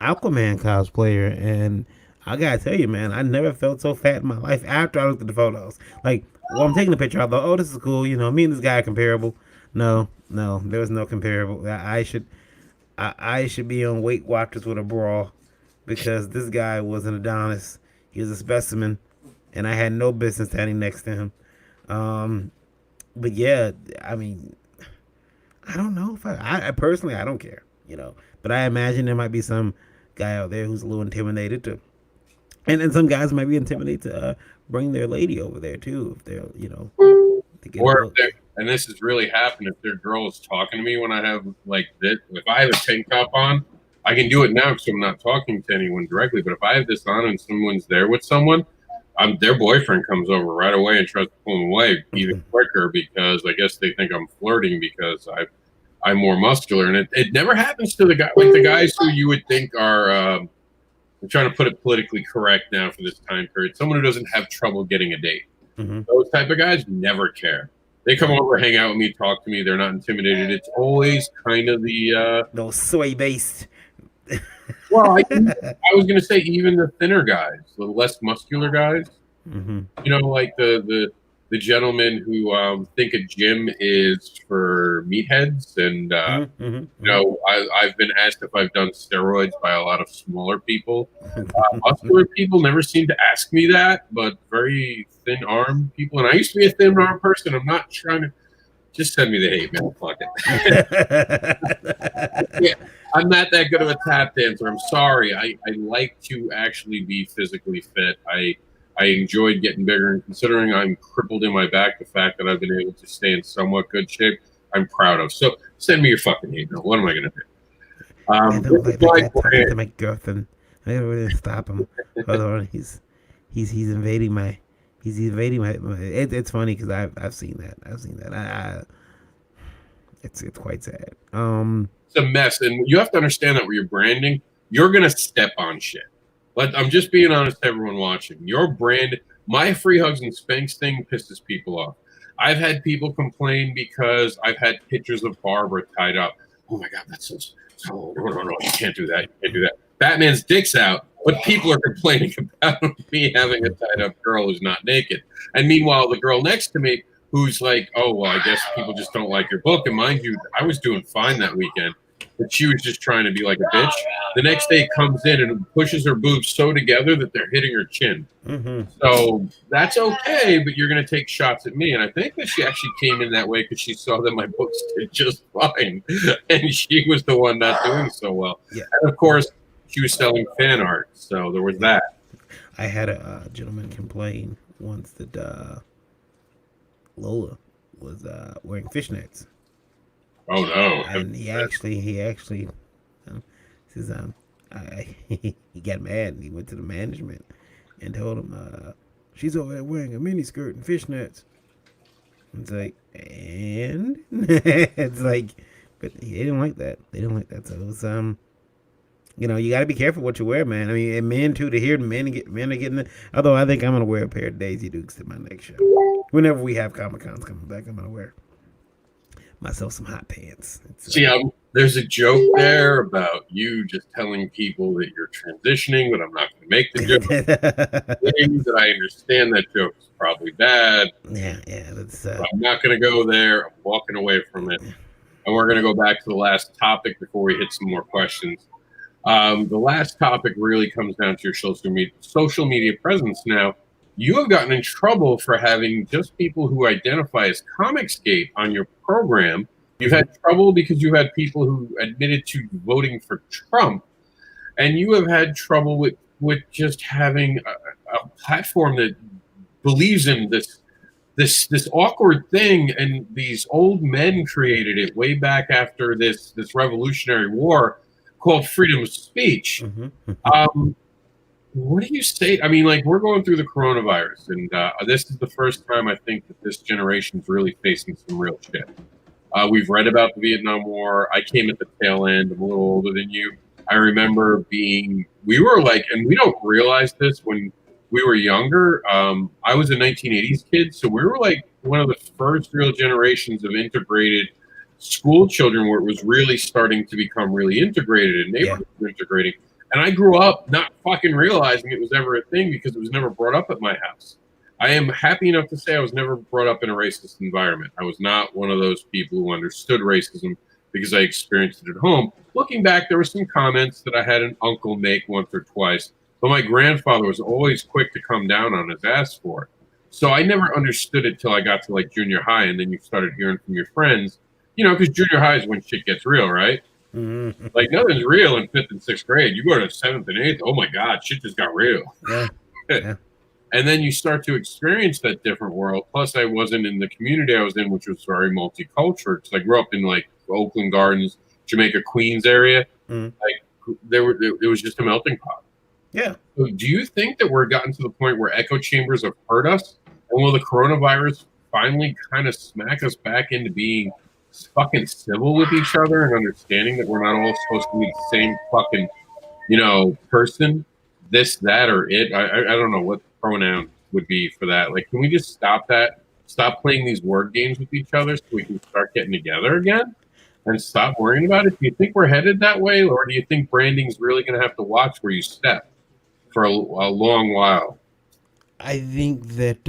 Aquaman cosplayer, and I gotta tell you, man, I never felt so fat in my life after I looked at the photos. Like, while I'm taking the picture, I thought, oh, this is cool. Me and this guy are comparable. No, there was no comparable. I should be on Weight Watchers with a bra, because this guy was an Adonis. He was a specimen, and I had no business standing next to him. But yeah, I mean, I don't know if I personally, I don't care, but I imagine there might be some guy out there who's a little intimidated too. And some guys might be intimidated to bring their lady over there too, if they're, to get or and this has really happened, if their girl is talking to me when I have like this, if I have a tank top on, I can do it now because I'm not talking to anyone directly. But if I have this on and someone's there with someone, their boyfriend comes over right away and tries to pull them away even quicker, because I guess they think I'm flirting because I'm more muscular. And it never happens to the guy, like the guys who you would think are, I'm trying to put it politically correct now for this time period, someone who doesn't have trouble getting a date. Mm-hmm. Those type of guys never care. They come over, hang out with me, talk to me. They're not intimidated. It's always kind of the those soy-based. Well, I was going to say even the thinner guys, the less muscular guys. Mm-hmm. Like the gentlemen who think a gym is for meatheads, and I've been asked if I've done steroids by a lot of smaller people. Muscular people never seem to ask me that, but very thin arm people, and I used to be a thin arm person. I'm not trying to. Just send me the hate mail. Fuck it. Yeah, I'm not that good of a tap dancer. I'm sorry. I like to actually be physically fit. I enjoyed getting bigger, and considering I'm crippled in my back, the fact that I've been able to stay in somewhat good shape, I'm proud of. So send me your fucking hate mail. What am I going to do? I don't like that guy talking to my girlfriend. I gotta really stop him. Hold on, he's invading my. He's invading my. It's funny because I've seen that. I've seen that. It's quite sad. It's a mess, and you have to understand that with your branding, you're gonna step on shit. But I'm just being honest to everyone watching. Your brand, my free hugs and spanks thing pisses people off. I've had people complain because I've had pictures of Barbara tied up. Oh my god, that's so no, you can't do that. You can't do that. Batman's dick's out, but people are complaining about me having a tied up girl who's not naked. And meanwhile, the girl next to me who's like, oh, well, I guess people just don't like your book. And mind you, I was doing fine that weekend, but she was just trying to be like a bitch. The next day comes in and pushes her boobs so together that they're hitting her chin. Mm-hmm. So that's okay, but you're going to take shots at me. And I think that she actually came in that way because she saw that my books did just fine. And she was the one not doing so well. Yeah. And of course, she was selling fan art. So there was that. I had a gentleman complain once that Lola was wearing fishnets. Oh no! And he actually says he got mad and he went to the management and told him she's over there wearing a mini skirt and fishnets. It's like, and it's like, but they didn't like that. They didn't like that. So it was you know, you got to be careful what you wear, man. I mean, and men too. To hear men are getting it. Although I think I'm gonna wear a pair of Daisy Dukes to my next show. Whenever we have Comic Cons coming back, I'm gonna wear myself some hot pants. See, there's a joke there about you just telling people that you're transitioning, but I'm not going to make the joke. That I understand that joke is probably bad. Yeah. That's. I'm not going to go there. I'm walking away from it, and we're going to go back to the last topic before we hit some more questions. The last topic really comes down to your social media presence. Now, you have gotten in trouble for having just people who identify as Comicsgate on your program. You've had trouble because you had people who admitted to voting for Trump, and you have had trouble with just having a platform that believes in this awkward thing, and these old men created it way back after this Revolutionary War called freedom of speech. Mm-hmm. What do you say? I mean, like, we're going through the coronavirus, and this is the first time I think that this generation's really facing some real shit. We've read about the Vietnam War. I came at the tail end. I'm a little older than you. I remember we were like, and we don't realize this when we were younger. I was a 1980s kid, so we were like one of the first real generations of integrated school children where it was really starting to become really integrated and neighborhoods were integrating. And I grew up not fucking realizing it was ever a thing because it was never brought up at my house. I am happy enough to say I was never brought up in a racist environment. I was not one of those people who understood racism because I experienced it at home. Looking back, there were some comments that I had an uncle make once or twice, but my grandfather was always quick to come down on his ass for it. So I never understood it till I got to like junior high, and then you started hearing from your friends, you know, because junior high is when shit gets real, right? Mm-hmm. Like, nothing's real in 5th and 6th grade. You go to 7th and 8th, oh my God, shit just got real. Yeah. And then you start to experience that different world. Plus, I wasn't in the community I was in, which was very multicultural. Because I grew up in like Oakland Gardens, Jamaica, Queens area. Mm. Like, it was just a melting pot. Yeah. So do you think that we're gotten to the point where echo chambers have hurt us? And will the coronavirus finally kind of smack us back into being fucking civil with each other and understanding that we're not all supposed to be the same fucking, you know, person, this, that, or it? I don't know what pronoun would be for that. Like, can we just stop that? Stop playing these word games with each other so we can start getting together again and stop worrying about it? Do you think we're headed that way, or do you think branding's really going to have to watch where you step for a long while? I think that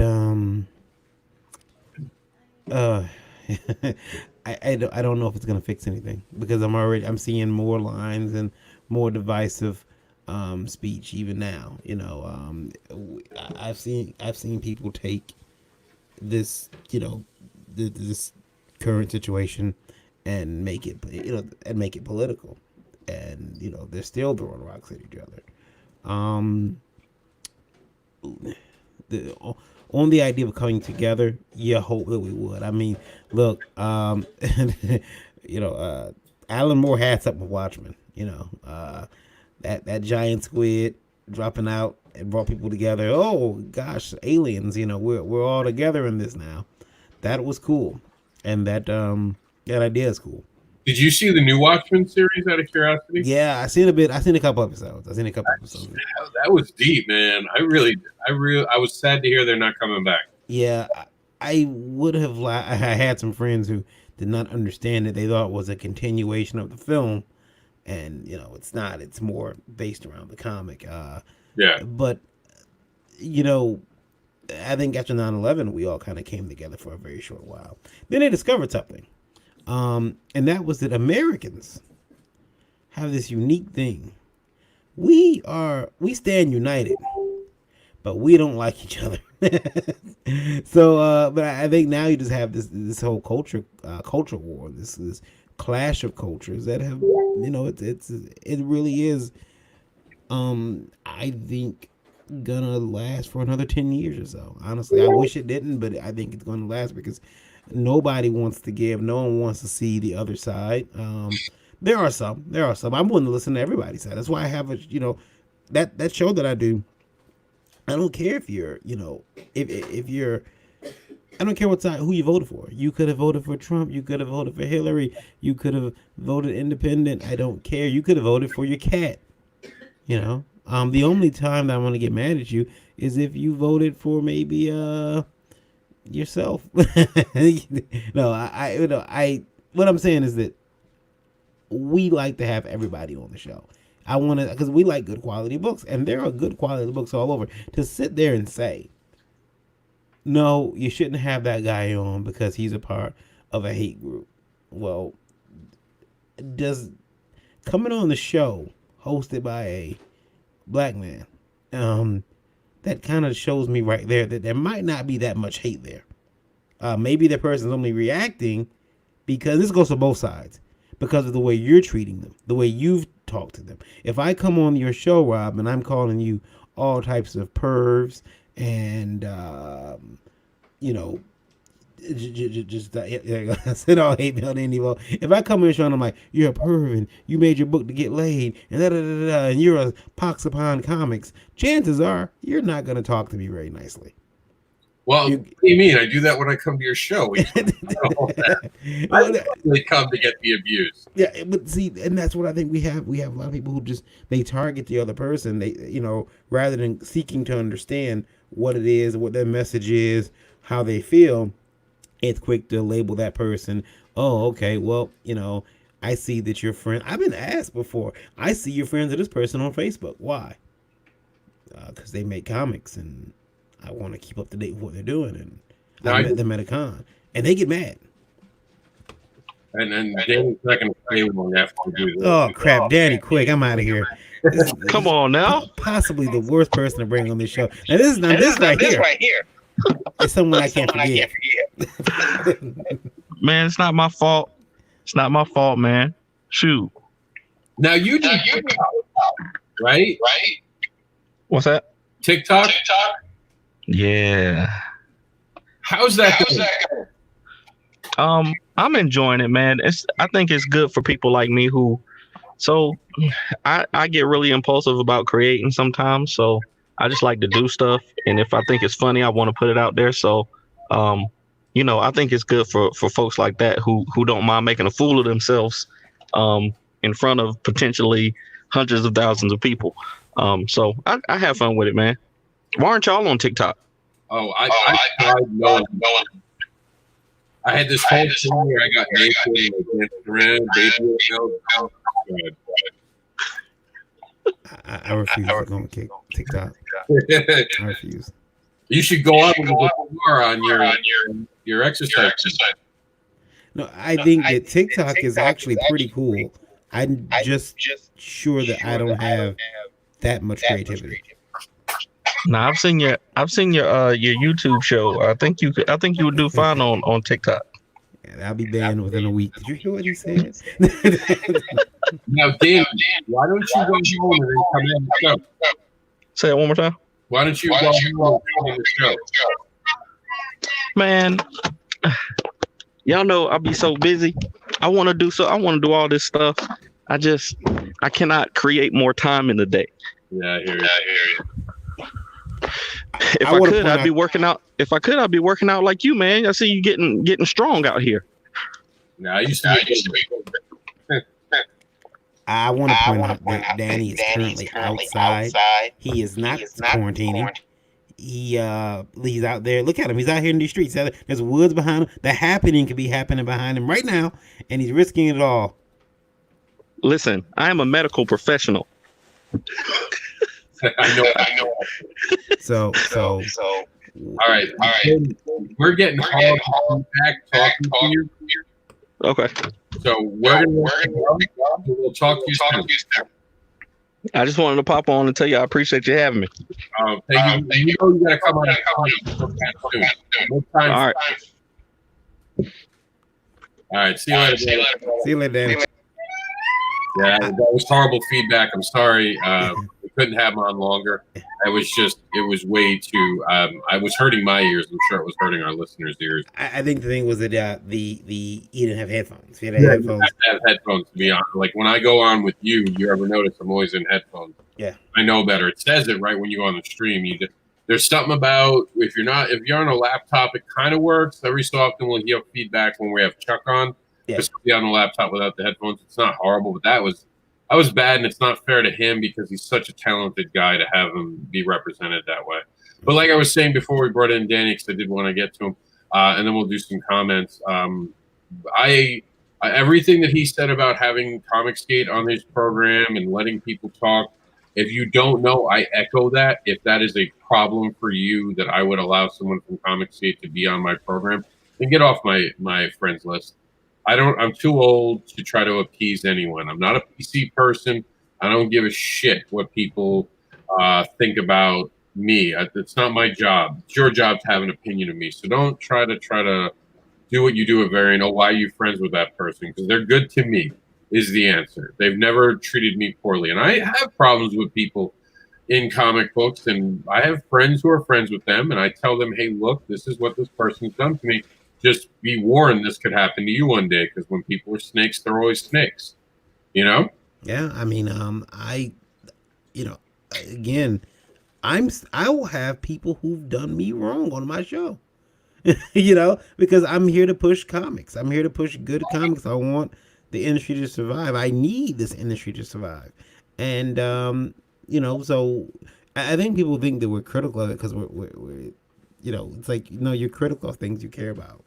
I don't know if it's gonna fix anything because I'm seeing more lines and more divisive speech even now. You know, I've seen people take this, you know, this current situation and make it political, and they're still throwing rocks at each other. Um, the on the idea of coming together, you hope that we would. I mean, look, Alan Moore had something with Watchmen. That giant squid dropping out and brought people together. Oh gosh, aliens! We're all together in this now. That was cool, and that idea is cool. Did you see the new Watchmen series out of curiosity? Yeah, I seen a bit. I seen a couple episodes. That was deep, man. I was sad to hear they're not coming back. Yeah, I would have. I had some friends who did not understand it. They thought it was a continuation of the film, and it's not. It's more based around the comic. Yeah. But I think after 9/11, we all kind of came together for a very short while. Then they discovered something. And that was that Americans have this unique thing. We stand united, but we don't like each other. So, but I think now you just have this whole culture war, this clash of cultures that have, it really is, I think gonna last for another 10 years or so. Honestly, I wish it didn't, but I think it's gonna last because nobody wants to give. No one wants to see the other side. There are some. I'm willing to listen to everybody's side. That's why I have that show that I do. I don't care if you're, if you're, I don't care what side, who you voted for. You could have voted for Trump. You could have voted for Hillary. You could have voted independent. I don't care. You could have voted for your cat. The only time that I want to get mad at you is if you voted for maybe, yourself. No, I what I'm saying is that we like to have everybody on the show. I want to, because we like good quality books, and there are good quality books all over. To sit there and say, no, you shouldn't have that guy on because he's a part of a hate group. Well, does coming on the show hosted by a black man, that kind of shows me right there that there might not be that much hate there. Maybe the person's only reacting because this goes to both sides, because of the way you're treating them, the way you've talked to them. If I come on your show, Rob, and I'm calling you all types of pervs and, just I said all hate mail anymore. If I come in the show and I'm like, you're a perv and you made your book to get laid and and you're a pox upon comics, chances are you're not going to talk to me very nicely. Well, what do you mean? I do that when I come to your show. I really come to get the abuse. Yeah, but see, and that's what I think we have. We have a lot of people who just, they target the other person. They, rather than seeking to understand what it is, what their message is, how they feel, it's quick to label that person. Oh, okay, well, I see that your friend. I've been asked before. I see you're friends with this person on Facebook. Why? Because they make comics and I want to keep up to date with what they're doing, and I met them at a con, and they get mad. And then Danny's not going to stay long after we do this. Oh crap, Danny, quick! I'm out of here. Come on now. Possibly the worst person to bring on this show. Now this right here. It's someone I can't forget. Man, it's not my fault. It's not my fault, man. Shoot. Now you do TikTok, right? What's that? TikTok? Yeah. How's that going? I'm enjoying it, man. I think it's good for people like me who, so I get really impulsive about creating sometimes. So I just like to do stuff, and if I think it's funny, I want to put it out there. So, I think it's good for folks like that who don't mind making a fool of themselves, in front of potentially hundreds of thousands of people. So I have fun with it, man. Why aren't y'all on TikTok? Oh, I tried knowing. I had this whole thing where I got naked and around, baby. I refuse to go on TikTok. I refuse. You should go on more on your exercise. No, I think that TikTok is actually pretty cool. I'm just sure that I don't have that much creativity. Now I've seen your YouTube show. I think you would do fine on TikTok. I'll be banned within a week. Did you hear what he said? Now, Dan, why don't you go home and then come in the show? Say it one more time. Why don't you go home and come in the show? Man, y'all know I'll be so busy. I want to do all this stuff. I cannot create more time in the day. Yeah, I hear you. If I could, I'd be working out. If I could, I'd be working out like you, man. I see you getting strong out here. Nah, I used to be. I want to point out that Danny is currently outside. He is not quarantining. He's out there. Look at him. He's out here in these streets. There's woods behind him. The happening could be happening behind him right now, and he's risking it all. Listen, I am a medical professional. I know. So. All right. We're getting hard back talking to you. Okay. So we'll talk to you soon. I just wanted to pop on and tell you I appreciate you having me. Thank you. You know you gotta come on. All right. All right. See you later. See you later, Danny. Yeah, that was horrible feedback. I'm sorry. We couldn't have him on longer. It was way too. I was hurting my ears. I'm sure it was hurting our listeners' ears. I think the thing was that he didn't have headphones. He had You headphones. have to have headphones to be on. Like when I go on with you ever notice I'm always in headphones. Yeah, I know better. It says it right when you go on the stream. There's something about if you're on a laptop, it kind of works. Every so often we'll get feedback when we have Chuck on. Yeah. Just be on the laptop without the headphones. It's not horrible, but that was bad, and it's not fair to him because he's such a talented guy to have him be represented that way. But like I was saying before we brought in Danny, because I did want to get to him, and then we'll do some comments. Everything that he said about having Comicsgate on his program and letting people talk, if you don't know, I echo that. If that is a problem for you, that I would allow someone from Comicsgate to be on my program, then get off my friends list. I'm too old to try to appease anyone. I'm not a PC person. I don't give a shit what people think about me. It's not my job. It's your job to have an opinion of me. So don't try to do what you do at Varian. Oh, why are you friends with that person? Because they're good to me is the answer. They've never treated me poorly. And I have problems with people in comic books, and I have friends who are friends with them, and I tell them, hey, look, this is what this person's done to me. Just be warned, this could happen to you one day, because when people are snakes, they're always snakes. You know? Yeah, I mean, again, I will have people who've done me wrong on my show. Because I'm here to push comics. I'm here to push good comics. I want the industry to survive. I need this industry to survive. And so I think people think that we're critical of it because we're it's like, you're critical of things you care about.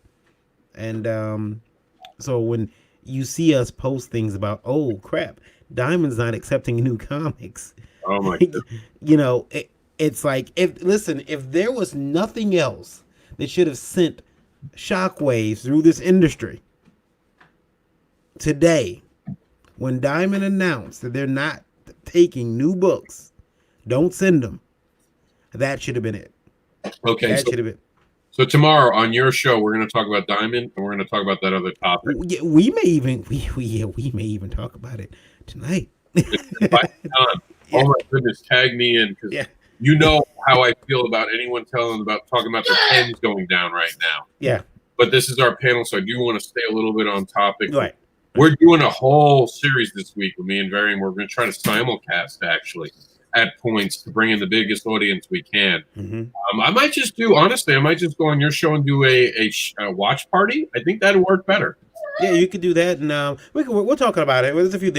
And so when you see us post things about, oh crap, Diamond's not accepting new comics. Oh my God. It's like, if there was nothing else that should have sent shockwaves through this industry today, when Diamond announced that they're not taking new books, don't send them. That should have been it. Okay. That should have been. So tomorrow on your show, we're going to talk about Diamond, and we're going to talk about that other topic. Yeah, we may even talk about it tonight. Oh my goodness, tag me in, because you know how I feel about anyone talking about their pens going down right now. Yeah. But this is our panel, so I do want to stay a little bit on topic. Right. We're doing a whole series this week with me and Varian. We're going to try to simulcast, actually, at points to bring in the biggest audience we can. Mm-hmm. I might just go on your show and do a watch party. I think that'd work better. Yeah, you could do that, and we're talking about it. There's a few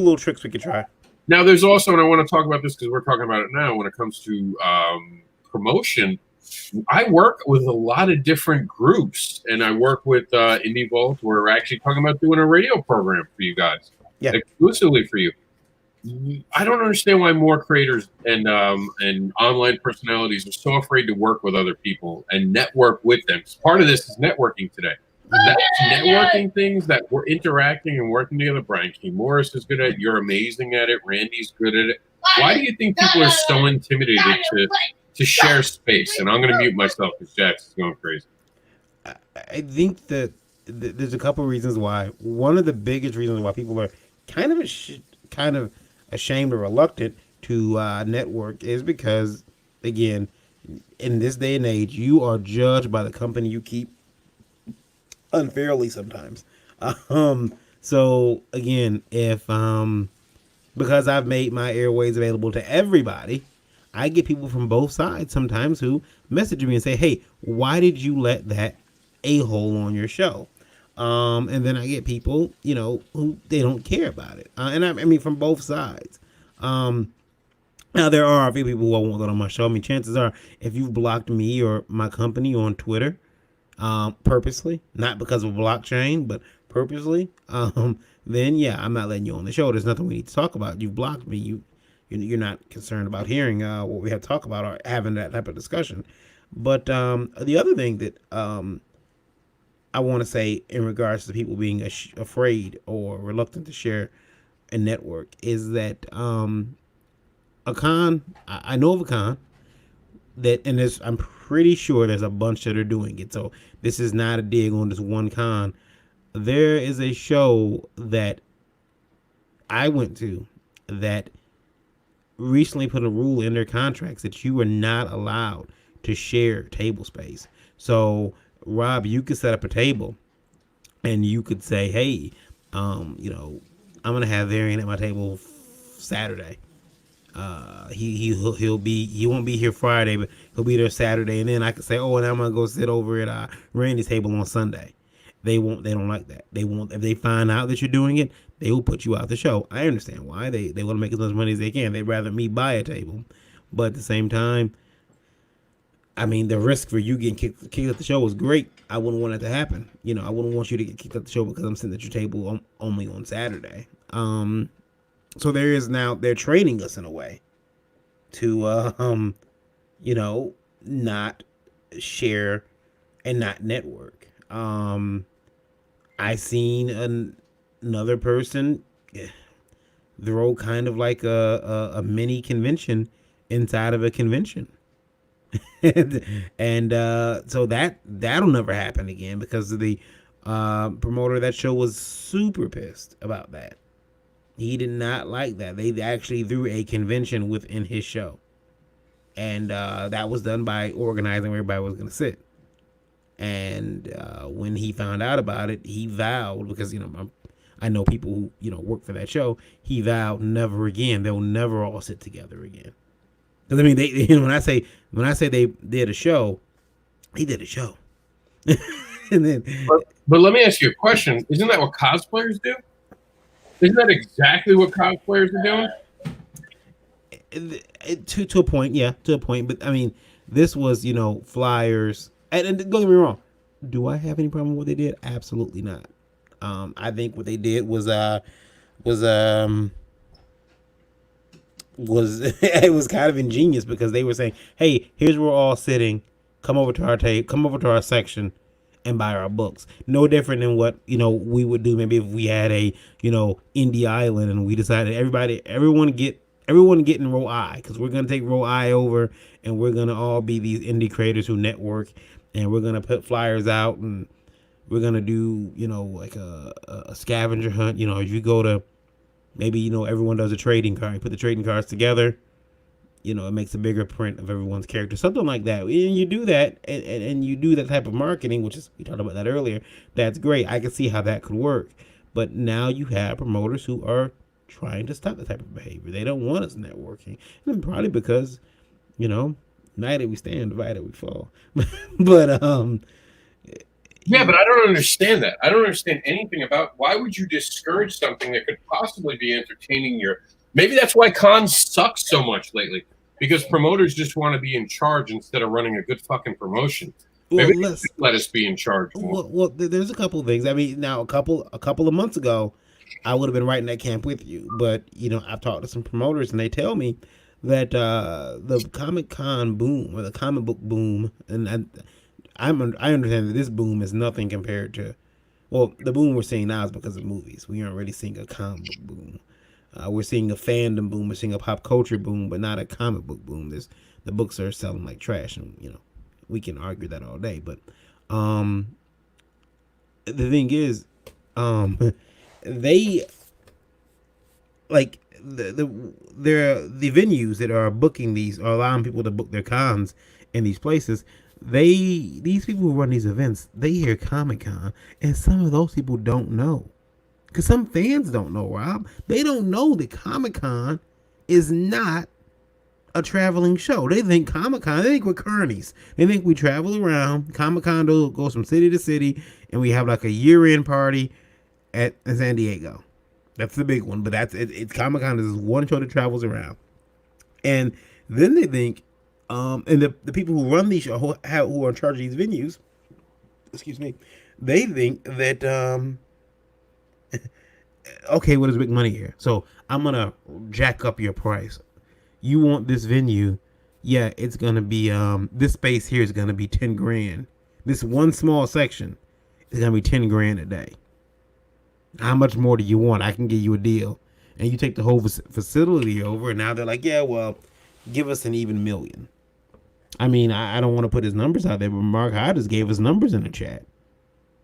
little tricks we could try. Now, there's also, and I want to talk about this because we're talking about it now, when it comes to promotion, I work with a lot of different groups, and I work with Indie Vault. We're actually talking about doing a radio program for you guys, exclusively for you. I don't understand why more creators and online personalities are so afraid to work with other people and network with them. Part of this is networking today. That's networking things that we're interacting and working together. Brian K. Morris is good at it. You're amazing at it. Randy's good at it. Why do you think people are so intimidated to share space? And I'm going to mute myself because Jackson's going crazy. I think that there's a couple reasons why. One of the biggest reasons why people are kind of kind of ashamed or reluctant to network is because, again, in this day and age, you are judged by the company you keep unfairly sometimes. So again, if because I've made my airways available to everybody, I get people from both sides sometimes who message me and say, "Hey, why did you let that a-hole on your show?" And then I get people, who they don't care about it, and I mean from both sides. Now there are a few people who won't go on my show. I mean, chances are, if you've blocked me or my company on Twitter, purposely, not because of blockchain, but purposely, then yeah, I'm not letting you on the show. There's nothing we need to talk about. You've blocked me. You're not concerned about hearing what we have to talk about or having that type of discussion. But the other thing that I want to say in regards to people being afraid or reluctant to share a network is that a con, I know of a con that, and I'm pretty sure there's a bunch that are doing it. So this is not a dig on this one con. There is a show that I went to that recently put a rule in their contracts that you are not allowed to share table space. So Rob, you could set up a table and you could say, "Hey, I'm gonna have Varian at my table Saturday. He won't be here Friday, but he'll be there Saturday." And then I could say, "Oh, and I'm gonna go sit over at Randy's table on Sunday." They don't like that. They won't. If they find out that you're doing it, they will put you out the show. I understand why. They want to make as much money as they can. They'd rather me buy a table, but at the same time, I mean, the risk for you getting kicked out the show is great. I wouldn't want it to happen. I wouldn't want you to get kicked out the show because I'm sitting at your table only on Saturday. So they're training us in a way to, not share and not network. I seen another person throw kind of like a mini convention inside of a convention. and so that'll never happen again because the promoter of that show was super pissed about that. He did not like that. They actually threw a convention within his show, and that was done by organizing where everybody was going to sit. And when he found out about it, he vowed, because I know people who work for that show. He vowed never again. They'll never all sit together again. Because I mean, they when I say they did a show, he did a show. And then, but let me ask you a question. Isn't that what cosplayers do? Isn't that exactly what cosplayers are doing? To a point, yeah, to a point. But I mean, this was flyers. And don't get me wrong. Do I have any problem with what they did? Absolutely not. I think what they did was it was kind of ingenious because they were saying, "Hey, here's where we're all sitting. Come over to our table. Come over to our section, and buy our books." No different than what we would do maybe if we had a indie island and we decided everyone get in row I, because we're gonna take row I over and we're gonna all be these indie creators who network, and we're gonna put flyers out and we're gonna do like a scavenger hunt. If you go to maybe everyone does a trading card, you put the trading cards together. It makes a bigger print of everyone's character, something like that. And you do that, and you do that type of marketing, which is, we talked about that earlier. That's great. I can see how that could work. But now you have promoters who trying to stop that type of behavior. They don't want us networking, and probably because, united we stand, divided we fall. But yeah, but I don't understand that. I don't understand anything about why would you discourage something that could possibly be entertaining your. Maybe that's why cons suck so much lately, because promoters just want to be in charge instead of running a good fucking promotion. Maybe let us be in charge. Well, there's a couple of things. I mean, now a couple of months ago, I would have been right in that camp with you. But I've talked to some promoters, and they tell me that the Comic Con boom, or the comic book boom, and I understand that this boom is nothing compared to, well, the boom we're seeing now is because of movies. We aren't really seeing a comic book boom. We're seeing a fandom boom. We're seeing a pop culture boom, but not a comic book boom. The books are selling like trash, and we can argue that all day. But the thing is, they like the venues that are booking these or allowing people to book their cons in these places. These people who run these events, they hear Comic Con, and some of those people don't know. Because some fans don't know, Rob. They don't know that Comic Con is not a traveling show. They think Comic Con, they think we're carnies. They think we travel around. Comic Con goes from city to city, and we have like a year end party at San Diego. That's the big one, but that's it's Comic Con is one show that travels around. And then they think, and the people who run these shows, who are in charge of these venues, excuse me, they think that, okay, well, there's big money here. So I'm going to jack up your price. You want this venue? Yeah, it's going to be, this space here is going to be 10 grand. This one small section is going to be 10 grand a day. How much more do you want? I can give you a deal. And you take the whole facility over, and now they're like, yeah, well, give us an even million. I mean, I don't want to put his numbers out there, but Mark Hodges gave us numbers in the chat.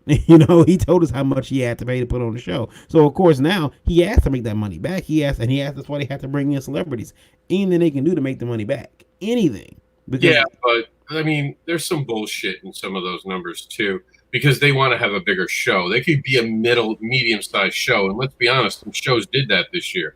You know, he told us how much he had to pay to put on the show. So, of course, now he has to make that money back. He asked that's why they have to bring in celebrities. Anything they can do to make the money back. Anything. Yeah, but, I mean, there's some bullshit in some of those numbers, too, because they want to have a bigger show. They could be a medium-sized show, and let's be honest, some shows did that this year.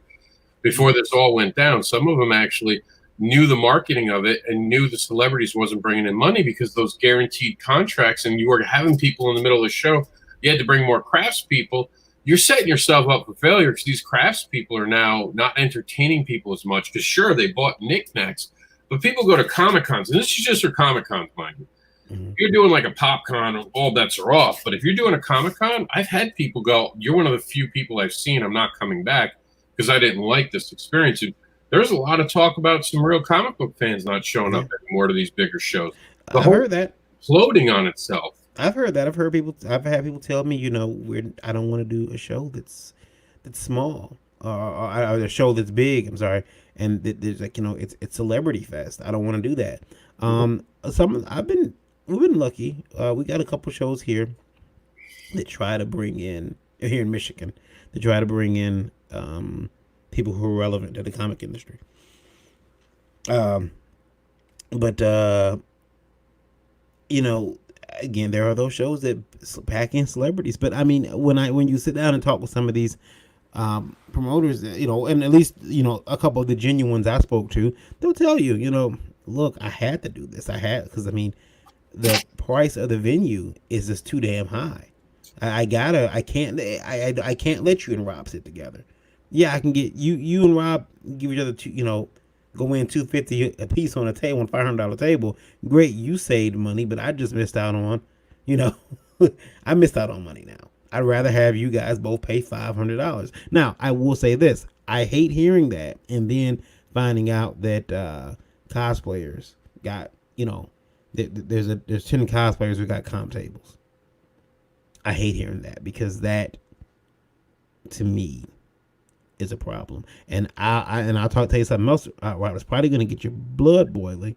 Before this all went down, some of them actually knew the marketing of it and knew the celebrities wasn't bringing in money because those guaranteed contracts, and you were having people in the middle of the show, you had to bring more craftspeople. You're setting yourself up for failure because these craftspeople are now not entertaining people as much because, sure, they bought knickknacks, but people go to Comic-Cons, and this is just for Comic-Cons, mind you. Mm-hmm. If you're doing like a PopCon, all bets are off. But if you're doing a Comic-Con, I've had people go, you're one of the few people I've seen, I'm not coming back because I didn't like this experience. And there's a lot of talk about some real comic book fans not showing up anymore to these bigger shows. I've heard that. Floating on itself. I've heard that. I've had people tell me, you know, I don't want to do a show that's small or a show that's big. I'm sorry. And there's like, you know, it's Celebrity Fest. I don't want to do that. We've been lucky. We got a couple shows here that try to bring in, here in Michigan, that try to bring in people who are relevant to the comic industry. But you know, again, there are those shows that pack in celebrities. But I mean, when you sit down and talk with some of these promoters, you know, and at least, you know, a couple of the genuine ones I spoke to, they'll tell you, you know, look, I had to do this. Because I mean, the price of the venue is just too damn high. I can't let you and Rob sit together. Yeah, I can get you and Rob give each other go in $250 a piece on a table, on $500 table. Great, you saved money, but I just missed out on, I missed out on money now. I'd rather have you guys both pay $500. Now, I will say this: I hate hearing that, and then finding out that cosplayers got, there's 10 cosplayers who got comp tables. I hate hearing that because that, to me, is a problem. And I'll tell you something else. It's probably going to get your blood boiling.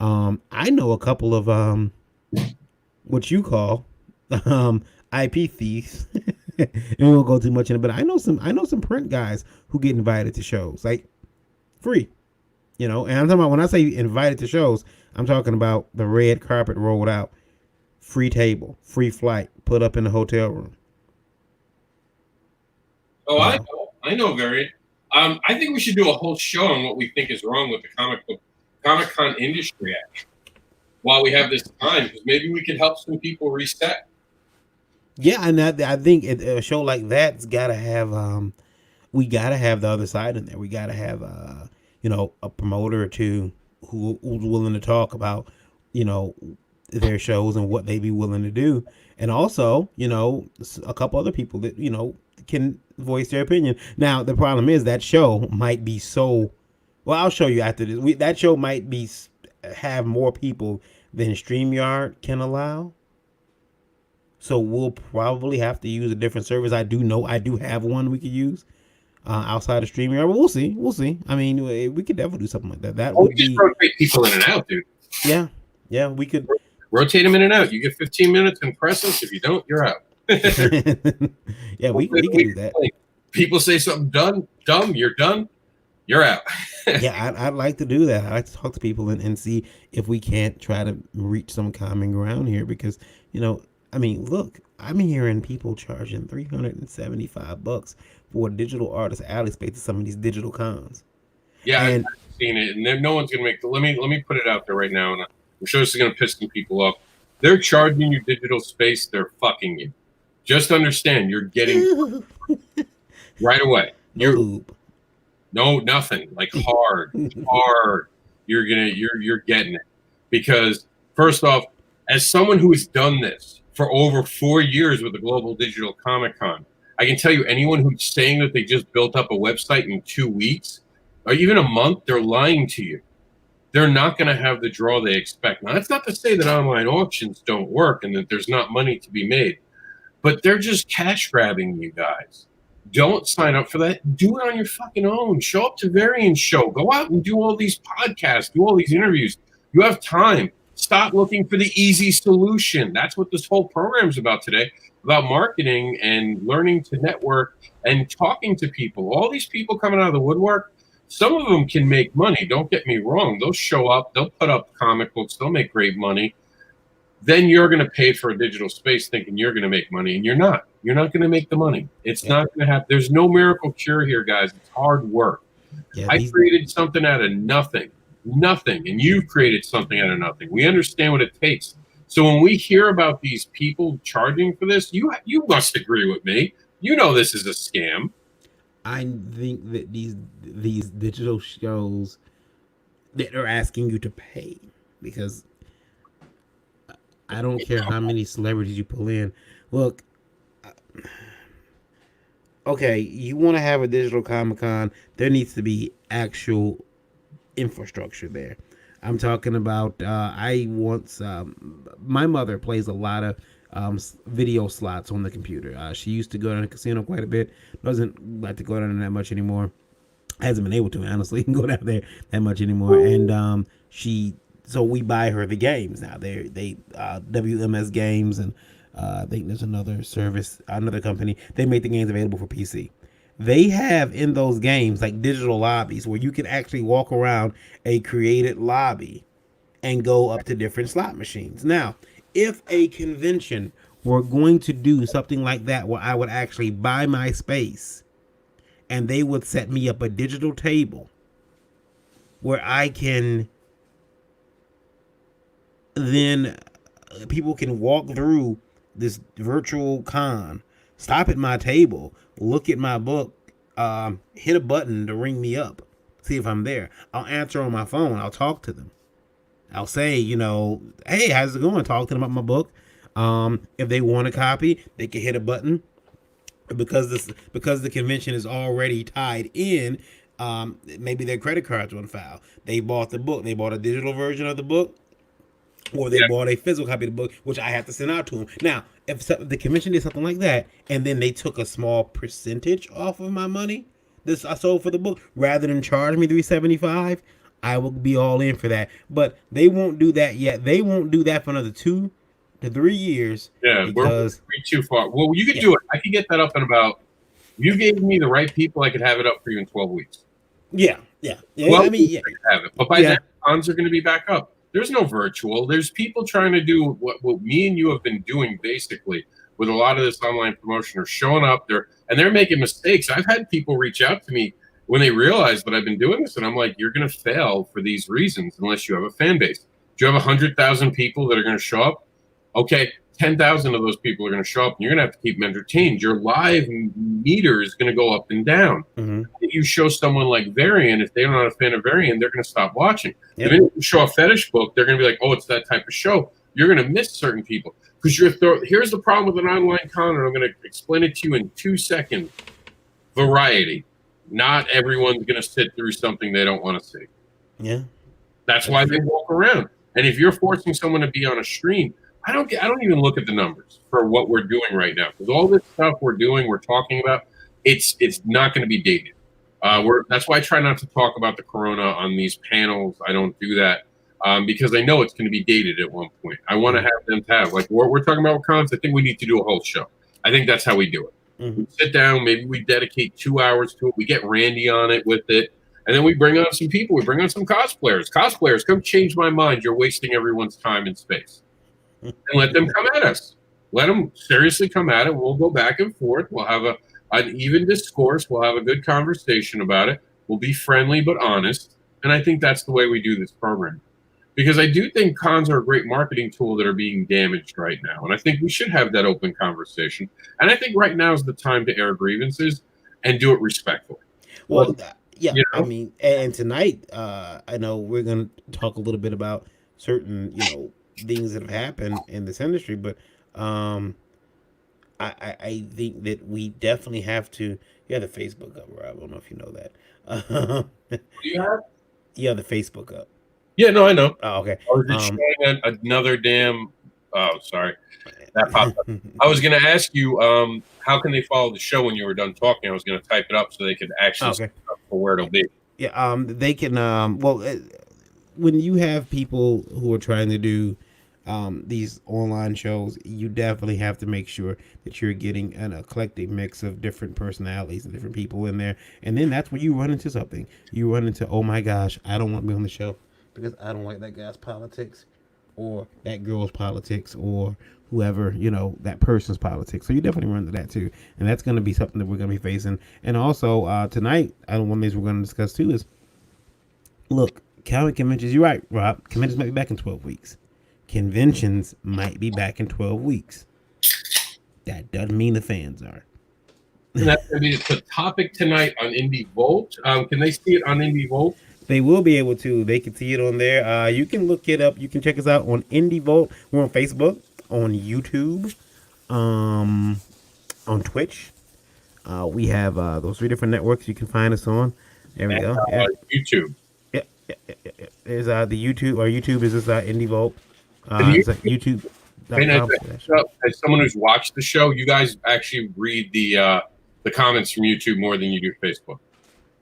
I know a couple of what you call IP thieves. And we won't go too much in it, but I know some print guys who get invited to shows like free. And I'm talking about, when I say invited to shows, I'm talking about the red carpet rolled out, free table, free flight, put up in the hotel room. Oh, I know, Variant. I think we should do a whole show on what we think is wrong with the Comic-Con industry, actually, while we have this time, because maybe we can help some people reset. Yeah, and I think a show like that's got to have, we got to have the other side in there. We got to have, a promoter or two who's willing to talk about, their shows and what they be willing to do. And also, a couple other people that, can voice their opinion. Now, the problem is that show might be I'll show you after this. That show might have more people than StreamYard can allow. So we'll probably have to use a different service. I do have one we could use outside of StreamYard, but we'll see. I mean, we could definitely do something like that. That would just rotate people in and out, dude. Yeah, we could rotate them in and out. You get 15 minutes and press us. If you don't, you're out. Yeah, we can do that. People say something dumb, you're done, you're out. Yeah, I'd like to do that. I'd like to talk to people and see if we can't try to reach some common ground here because, I mean, look, I'm hearing people charging $375 for a digital artist alley space to some of these digital cons. Yeah, And I've seen it, and no one's gonna make. Let me put it out there right now, and I'm sure this is gonna piss some people off. They're charging you digital space. They're fucking you. Just understand, you're getting right away. no lube. No, nothing. Like hard. You're getting it. Because first off, as someone who has done this for over 4 years with the Global Digital Comic Con, I can tell you anyone who's saying that they just built up a website in 2 weeks or even a month, they're lying to you. They're not going to have the draw they expect. Now, that's not to say that online auctions don't work and that there's not money to be made, but they're just cash grabbing you guys. Don't sign up for that. Do it on your fucking own. Show up to Varian's show. Go out and do all these podcasts. Do all these interviews. You have time. Stop looking for the easy solution. That's what this whole program is about today, about marketing and learning to network and talking to people. All these people coming out of the woodwork, some of them can make money. Don't get me wrong. They'll show up. They'll put up comic books. They'll make great money. Then you're going to pay for a digital space thinking you're going to make money, and you're not. You're not going to make the money. It's not going to happen. There's no miracle cure here, guys. It's hard work. Yeah, I created something out of nothing, and you've created something out of nothing. We understand what it takes. So when we hear about these people charging for this, you must agree with me. You know this is a scam. I think that these digital shows that are asking you to pay because I don't care how many celebrities you pull in. Look, okay, you want to have a digital Comic-Con, there needs to be actual infrastructure there. I'm talking about, my mother plays a lot of video slots on the computer. She used to go to the casino quite a bit. Doesn't like to go down that much anymore. Hasn't been able to, honestly, go down there that much anymore. And so we buy her the games now. They WMS Games, and I think there's another company. They make the games available for PC. They have in those games like digital lobbies where you can actually walk around a created lobby and go up to different slot machines. Now, if a convention were going to do something like that where I would actually buy my space and they would set me up a digital table where I can then people can walk through this virtual con, stop at my table, look at my book, hit a button to ring me up, see if I'm there. I'll answer on my phone. I'll talk to them. I'll say, hey, how's it going? Talk to them about my book. If they want a copy, they can hit a button. Because the convention is already tied in, maybe their credit card's on file. They bought the book. They bought a digital version of the book, or they bought a physical copy of the book, which I have to send out to them. Now, if the convention did something like that, and then they took a small percentage off of my money this I sold for the book, rather than charge me $375, I will be all in for that. But they won't do that yet. They won't do that for another 2 to 3 years. Yeah, because we're too far. Well, you could do it. I could get that up in about. You gave me the right people. I could have it up for you in 12 weeks. Yeah. Well, I mean, have it. But by then, cons are going to be back up. There's no virtual. There's people trying to do what me and you have been doing basically with a lot of this online promotion, are showing up there and they're making mistakes. I've had people reach out to me when they realize that I've been doing this, and I'm like, you're going to fail for these reasons unless you have a fan base. Do you have 100,000 people that are going to show up? Okay, 10,000 of those people are going to show up, and you're going to have to keep them entertained. Your live meter is going to go up and down. Mm-hmm. If you show someone like Varian, if they're not a fan of Varian, they're going to stop watching. Yep. If you show a fetish book, they're going to be like, oh, it's that type of show. You're going to miss certain people. Because here's the problem with an online con, and I'm going to explain it to you in 2 seconds. Variety. Not everyone's going to sit through something they don't want to see. Yeah. That's why they walk around. And if you're forcing someone to be on a stream, I don't even look at the numbers for what we're doing right now, because all this stuff we're talking about, it's not going to be dated. That's why I try not to talk about the corona on these panels. I don't do that because I know it's going to be dated at one point. I want to have them like what we're talking about with cons. I think we need to do a whole show. I think that's how we do it. We sit down, maybe we dedicate 2 hours to it. We get Randy on it with it. And then we bring on some people. We bring on some cosplayers. Cosplayers, come change my mind. You're wasting everyone's time and space. And let them come at us. Let them seriously come at it. We'll go back and forth. We'll have an even discourse. We'll have a good conversation about it. We'll be friendly but honest. And I think that's the way we do this program. Because I do think cons are a great marketing tool that are being damaged right now. And I think we should have that open conversation. And I think right now is the time to air grievances and do it respectfully. Well, yeah, you know? I mean, and tonight, I know we're going to talk a little bit about certain, things that have happened in this industry, but I think that we definitely have to. You have the Facebook up, Rob. I don't know if you know that. Do you have? You have the Facebook up. Yeah, no, I know. Oh, okay. I was just showing another damn. Oh, sorry. That popped up. I was going to ask you, how can they follow the show when you were done talking? I was going to type it up so they could actually Okay. for where it'll be. Yeah, they can. When you have people who are trying to do these online shows, you definitely have to make sure that you're getting an eclectic mix of different personalities and different people in there. And then that's when you run into something. You run into, oh my gosh, I don't want to be on the show because I don't like that guy's politics or that girl's politics or whoever, that person's politics. So you definitely run into that too. And that's going to be something that we're going to be facing. And also tonight, one of the things we're going to discuss too is, look, comic conventions, you're right, Rob, conventions might be back in 12 weeks. Conventions might be back in 12 weeks. That doesn't mean the fans are. And that's going to be the topic tonight on Indie Volt. Can they see it on Indie Volt? They will be able to. They can see it on there. You can look it up. You can check us out on Indie Volt. We're on Facebook, on YouTube, on Twitch. We have those 3 different networks you can find us on. There we go. Yeah. YouTube. Yeah. There's the YouTube. Our YouTube is this Indie Volt. It's like YouTube. As someone who's watched the show, you guys actually read the comments from YouTube more than you do Facebook.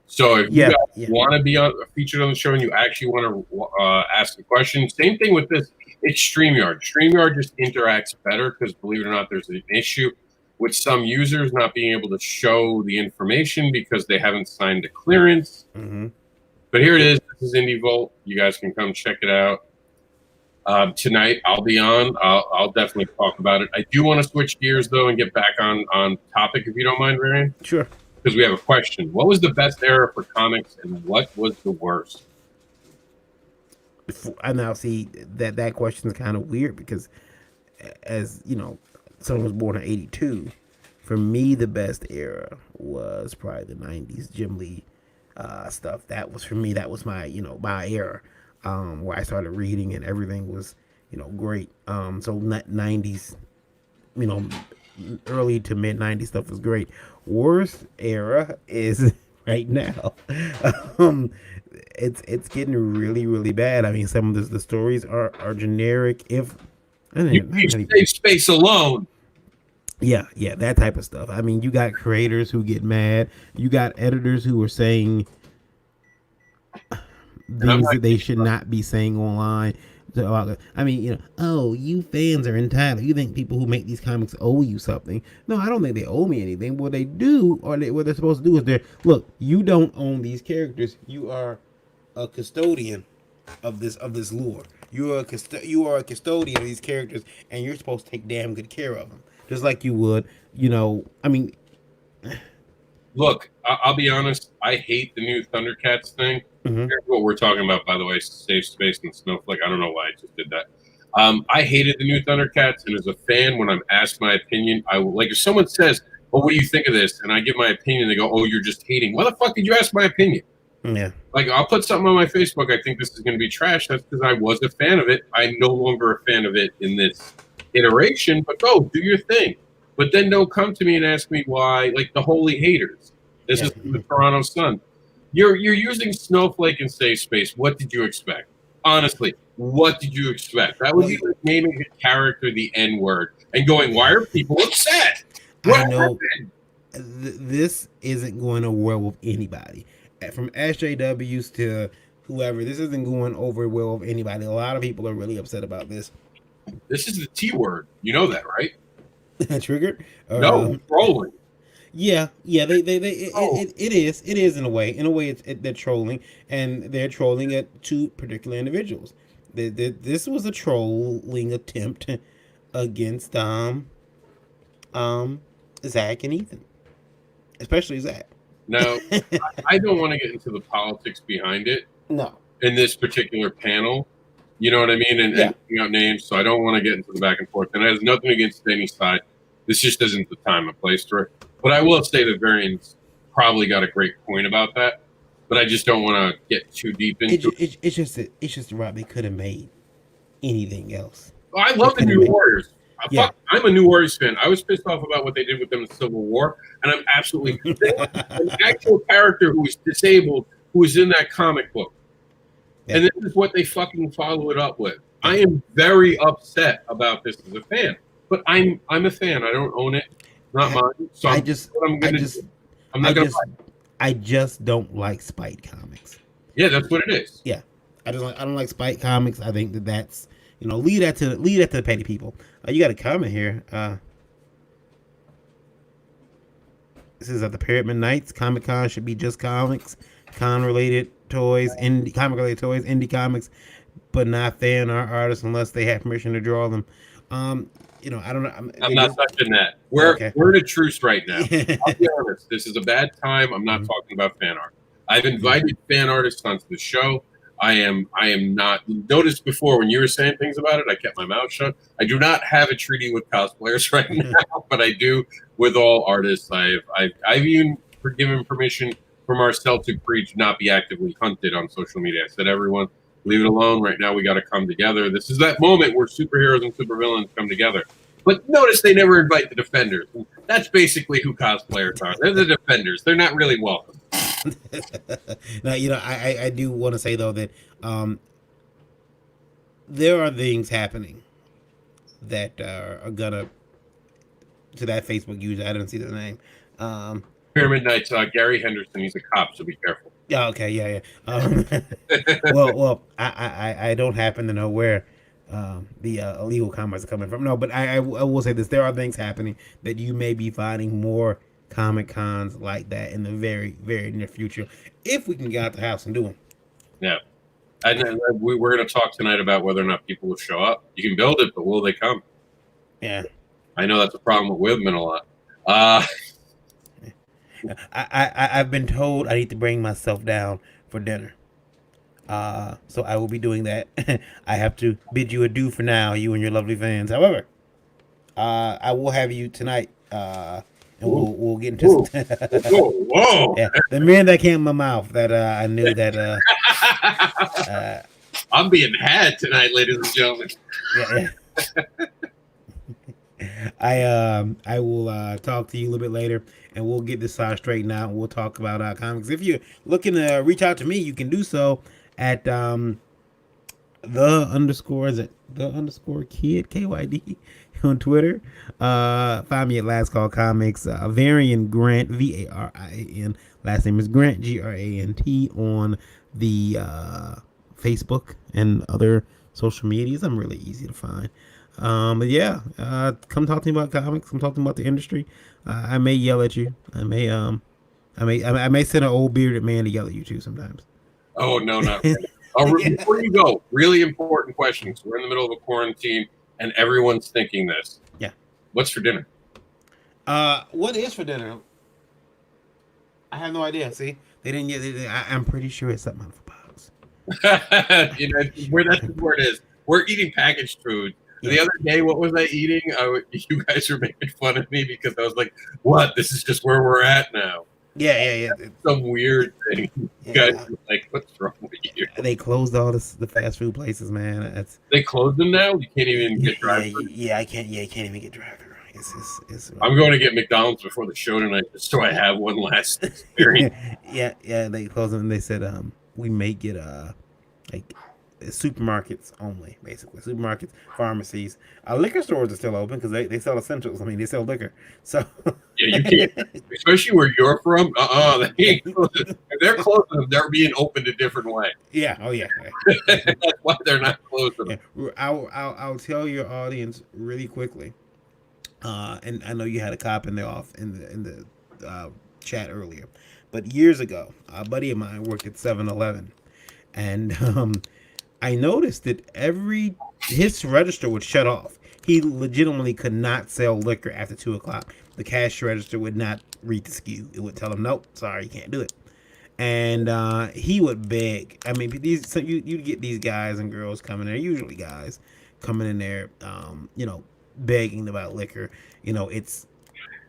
So if you guys want to be featured on the show and you actually want to ask a question, same thing with this. It's StreamYard. StreamYard just interacts better because, believe it or not, there's an issue with some users not being able to show the information because they haven't signed a clearance. Mm-hmm. But here it is. This is Indie Volt. You guys can come check it out. Tonight I'll be on. I'll definitely talk about it. I do want to switch gears though and get back on topic if you don't mind, Ryan. Sure. Because we have a question. What was the best era for comics and what was the worst? I now see that question is kind of weird because, as someone was born in '82. For me, the best era was probably the '90s Jim Lee stuff. That was for me. That was my my era. Where I started reading and everything was, great. So 90s, early to mid 90s stuff was great. Worst era is right now. It's getting really, really bad. I mean, some of the stories are generic. You leave space alone. Yeah, that type of stuff. I mean, you got creators who get mad. You got editors who are saying things that they should not be saying online. So, I mean, you fans are entitled. You think people who make these comics owe you something? No, I don't think they owe me anything. What they do, or what they're supposed to do, is look. You don't own these characters. You are a custodian of this lore. You are a custodian of these characters, and you're supposed to take damn good care of them, just like you would. I mean. Look, I'll be honest. I hate the new Thundercats thing. Mm-hmm. Here's what we're talking about, by the way: Safe Space and Snowflake. I don't know why I just did that. I hated the new Thundercats, and as a fan, when I'm asked my opinion, I will, like if someone says, "Oh, what do you think of this?" and I give my opinion, they go, "Oh, you're just hating." Why the fuck did you ask my opinion? Yeah. Like I'll put something on my Facebook. I think this is going to be trash. That's because I was a fan of it. I'm no longer a fan of it in this iteration. But go do your thing. But then don't come to me and ask me why, like the holy haters. This is the Toronto Sun. You're using Snowflake and Safe Space. What did you expect? Honestly, what did you expect? That would be like naming a character the N-word and going, why are people upset? I know this isn't going over well with anybody. From SJWs to whoever, this isn't going over well with anybody. A lot of people are really upset about this. This is the T word. You know that, right? Triggered. No, trolling. Yeah, They Oh. it is in a way. In a way, they're trolling, and they're trolling at two particular individuals. This was a trolling attempt against um Zach and Ethan, especially Zach. Now, I don't want to get into the politics behind it No. in this particular panel. You know what I mean? And Yeah. picking out names, so I don't want to get into the back and forth. And it has nothing against any side. This just isn't the time or place for it. But I will say that Varian's probably got a great point about that. But I just don't want to get too deep into it. It's just right. They could have made anything else. I love the New Warriors. Yeah. I'm a New Warriors fan. I was pissed off about what they did with them in Civil War, and I'm absolutely an actual character who was disabled who was in that comic book. Yeah. And this is what they fucking follow it up with. I am very upset about this as a fan, but I'm a fan. I don't own it, not mine. So I just don't like Spite comics. Yeah, that's what it is. Yeah, I don't like Spite comics. I think that's leave that to the petty people. You got a comment here. This is at the Pyramid Nights. Comic-Con should be just comics, con-related toys, comic-related toys, indie comics, but not fan art artists unless they have permission to draw them. I don't know. I'm not touching that. We're in a truce right now. I'll be honest. This is a bad time. I'm not talking about fan art. I've invited fan artists onto the show. I am not. Noticed before when you were saying things about it, I kept my mouth shut. I do not have a treaty with cosplayers right now, but I do with all artists. I've even given permission for Marcel to preach not be actively hunted on social media. I said, everyone, leave it alone. Right now, we got to come together. This is that moment where superheroes and supervillains come together. But notice they never invite the Defenders. That's basically who cosplayers are. They're the Defenders. They're not really welcome. Now, I do want to say, though, that there are things happening that are gonna to that Facebook user. I didn't see the name. Pyramid Nights, Gary Henderson. He's a cop, so be careful. Yeah. Okay. Yeah. Well, I don't happen to know where the illegal comments are coming from. No, but I will say this: there are things happening that you may be finding more Comic Cons like that in the very, very near future, if we can get out the house and do them. Yeah. And then we're going to talk tonight about whether or not people will show up. You can build it, but will they come? Yeah. I know that's a problem with women a lot. I've been told I need to bring myself down for dinner. So I will be doing that. I have to bid you adieu for now, you and your lovely fans. However, I will have you tonight. And we'll get into whoa. Yeah, the man that came in my mouth that I knew that I'm being had tonight, ladies and gentlemen. Yeah. I will talk to you a little bit later, and we'll get this side straightened out, and we'll talk about comics. If you're looking to reach out to me, you can do so at the underscore kid KYD on Twitter. Find me at Last Call Comics. Varian Grant, Varian. Last name is Grant, Grant, on the Facebook and other social medias. I'm really easy to find. But yeah, come talk to me about comics. Come talk to me about the industry. I may yell at you. I may send an old bearded man to yell at you too sometimes. Oh no, not really. Before you go, really important questions. We're in the middle of a quarantine, and everyone's thinking this. Yeah. What's for dinner? What is for dinner? I have no idea. See, they didn't yet. I'm pretty sure it's something out of a box. That's where it is. We're eating packaged food. Yeah. The other day, what was I eating? You guys were making fun of me because I was like, "What? This is just where we're at now." Yeah. Some weird thing. You guys were like, "What's wrong with you?" They closed all the fast food places, man. They closed them now. You can't even get drive-through. Yeah, I can't. Yeah, you can't even get drive-through. It's I'm going to get McDonald's before the show tonight, just so I have one last experience. yeah. They closed them, and they said we may get like supermarkets only, basically supermarkets, pharmacies, liquor stores are still open because they sell essentials. I mean, they sell liquor, so yeah, you can't, especially where you're from. They're closing. They're being opened a different way. Yeah. Oh yeah. That's why they're not closing. Yeah. I'll tell your audience really quickly. And I know you had a cop in the chat earlier, but years ago, a buddy of mine worked at 7-Eleven, and I noticed that his register would shut off. He legitimately could not sell liquor after 2 o'clock. The cash register would not read the SKU. It would tell him, "Nope, sorry, you can't do it." And he would beg. I mean, you get these guys and girls coming there, usually guys coming in there, begging about liquor. It's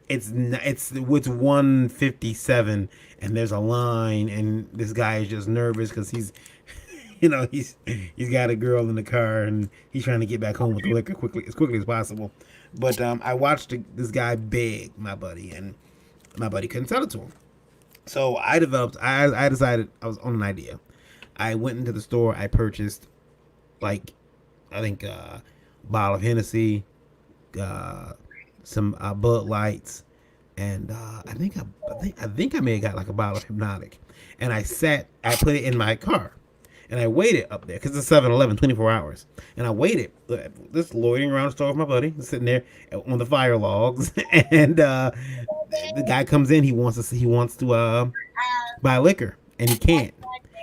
1:57 and there's a line, and this guy is just nervous because he's got a girl in the car and he's trying to get back home with the liquor as quickly as possible. But I watched this guy beg my buddy, and my buddy couldn't sell it to him. So I decided I was on an idea. I went into the store. I purchased, like, I think a bottle of Hennessy, some Bud Lights, and I think I may have got like a bottle of Hypnotic. And I put it in my car, and I waited up there because it's 7-Eleven, 24 hours. And I waited, just loitering around the store with my buddy, sitting there on the fire logs, and the guy comes in. He wants to buy liquor, and he can't.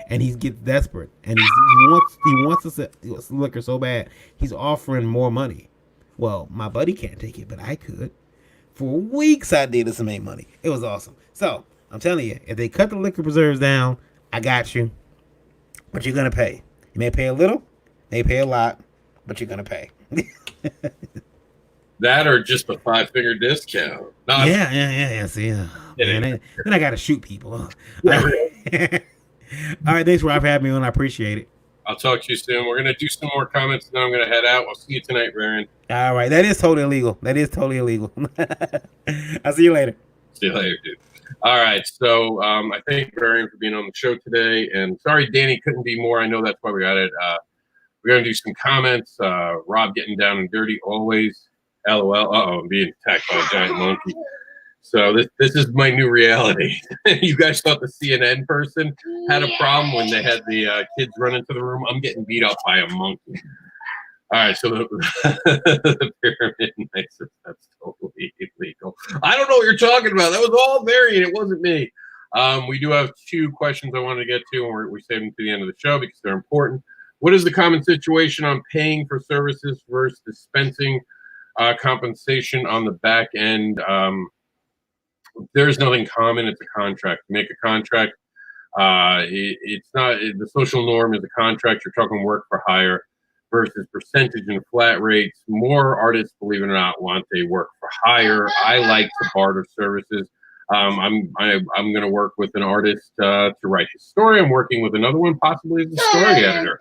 And he gets desperate, and he wants to sell liquor so bad. He's offering more money. Well, my buddy can't take it, but I could. For weeks I did this and made money. It was awesome. So I'm telling you, if they cut the liquor preserves down, I got you. But you're gonna pay. You may pay a little, may pay a lot, but you're gonna pay. That or just a 5-finger discount. No, Yeah. See, then I gotta shoot people. Huh? Yeah. All right, thanks, Rob, for having me on. I appreciate it. I'll talk to you soon. We're gonna do some more comments, and then I'm gonna head out. I'll see you tonight, Baron. All right, that is totally illegal. I'll see you later. See you later, dude. All right, so I thank Baron for being on the show today, and sorry Danny couldn't be more. I know that's why we got it. We're gonna do some comments. Rob getting down and dirty always. LOL. I'm being attacked by a giant monkey. So this is my new reality. You guys thought the CNN person had a problem when they had the kids run into the room. I'm getting beat up by a monkey. All right, so the pyramid nicer, that's totally illegal. I don't know what you're talking about. That was all variant. It wasn't me. We do have 2 questions I wanted to get to, and we saved them to the end of the show because they're important. What is the common situation on paying for services versus dispensing compensation on the back end? There's nothing common. It's a contract. You make a contract. It's not the social norm is a contract. You're talking work for hire versus percentage and flat rates. More artists, believe it or not, want a work for hire. I like to barter services. I'm going to work with an artist to write his story. I'm working with another one, possibly as a story editor.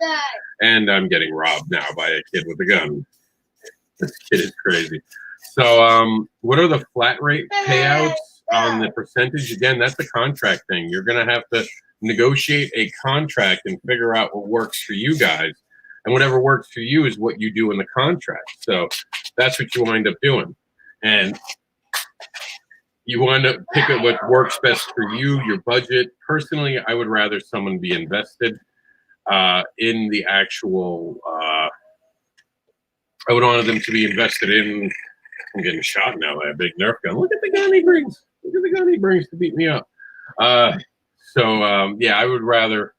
And I'm getting robbed now by a kid with a gun. This kid is crazy. So what are the flat rate payouts on the percentage? Again, that's a contract thing. You're going to have to negotiate a contract and figure out what works for you guys. And whatever works for you is what you do in the contract. So that's what you wind up doing. And you wind up picking what works best for you, your budget. Personally, I would rather someone be invested in the actual I would want them to be invested in. I'm getting shot now by a big Nerf gun. Look at the gun he brings. Look at the gun he brings to beat me up. Yeah, I would rather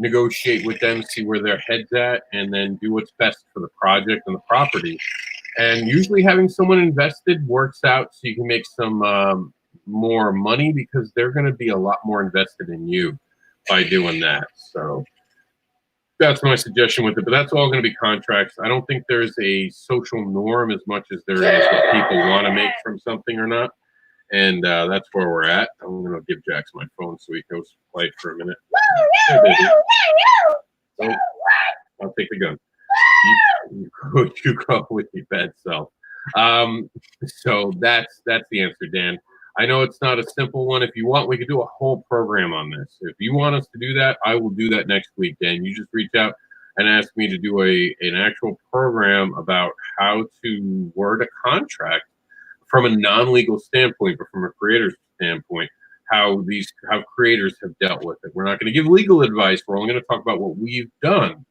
negotiate with them, see where their head's at, and then do what's best for the project and the property. And usually having someone invested works out so you can make some more money because they're going to be a lot more invested in you by doing that. So that's my suggestion with it, but that's all going to be contracts. I don't think there's a social norm as much as there is what people want to make from something or not. And that's where we're at. I'm going to give Jax my phone so he goes play for a minute. Hey, baby. Oh, I'll take the gun. You go with your bad self. So that's the answer, Dan. I know it's not a simple one. If you want, we could do a whole program on this. If you want us to do that, I will do that next week, Dan. You just reach out and ask me to do an actual program about how to word a contract from a non-legal standpoint, but from a creator's standpoint, how creators have dealt with it. We're not going to give legal advice. We're only going to talk about what we've done.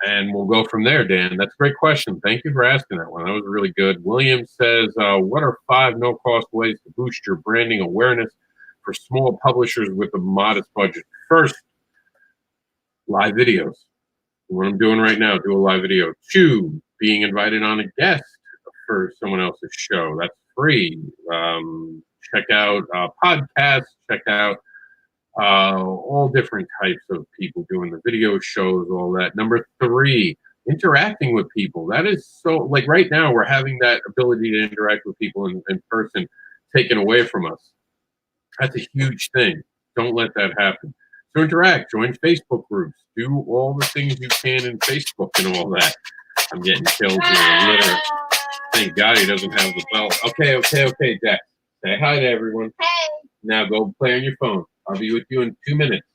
And we'll go from there, Dan. That's a great question. Thank you for asking that one. That was really good. William says, what are 5 no-cost ways to boost your branding awareness for small publishers with a modest budget? First, live videos. What I'm doing right now, do a live video. 2, being invited on a guest for someone else's show. That's free. Check out podcasts. Check out all different types of people doing the video shows, all that. Number 3, interacting with people. That is so, like right now, we're having that ability to interact with people in person taken away from us. That's a huge thing. Don't let that happen. So interact, join Facebook groups, do all the things you can in Facebook and all that. I'm getting killed here, literally. Thank God he doesn't have the belt. Okay, Jack. Say hi to everyone. Hey. Now go play on your phone. I'll be with you in 2 minutes.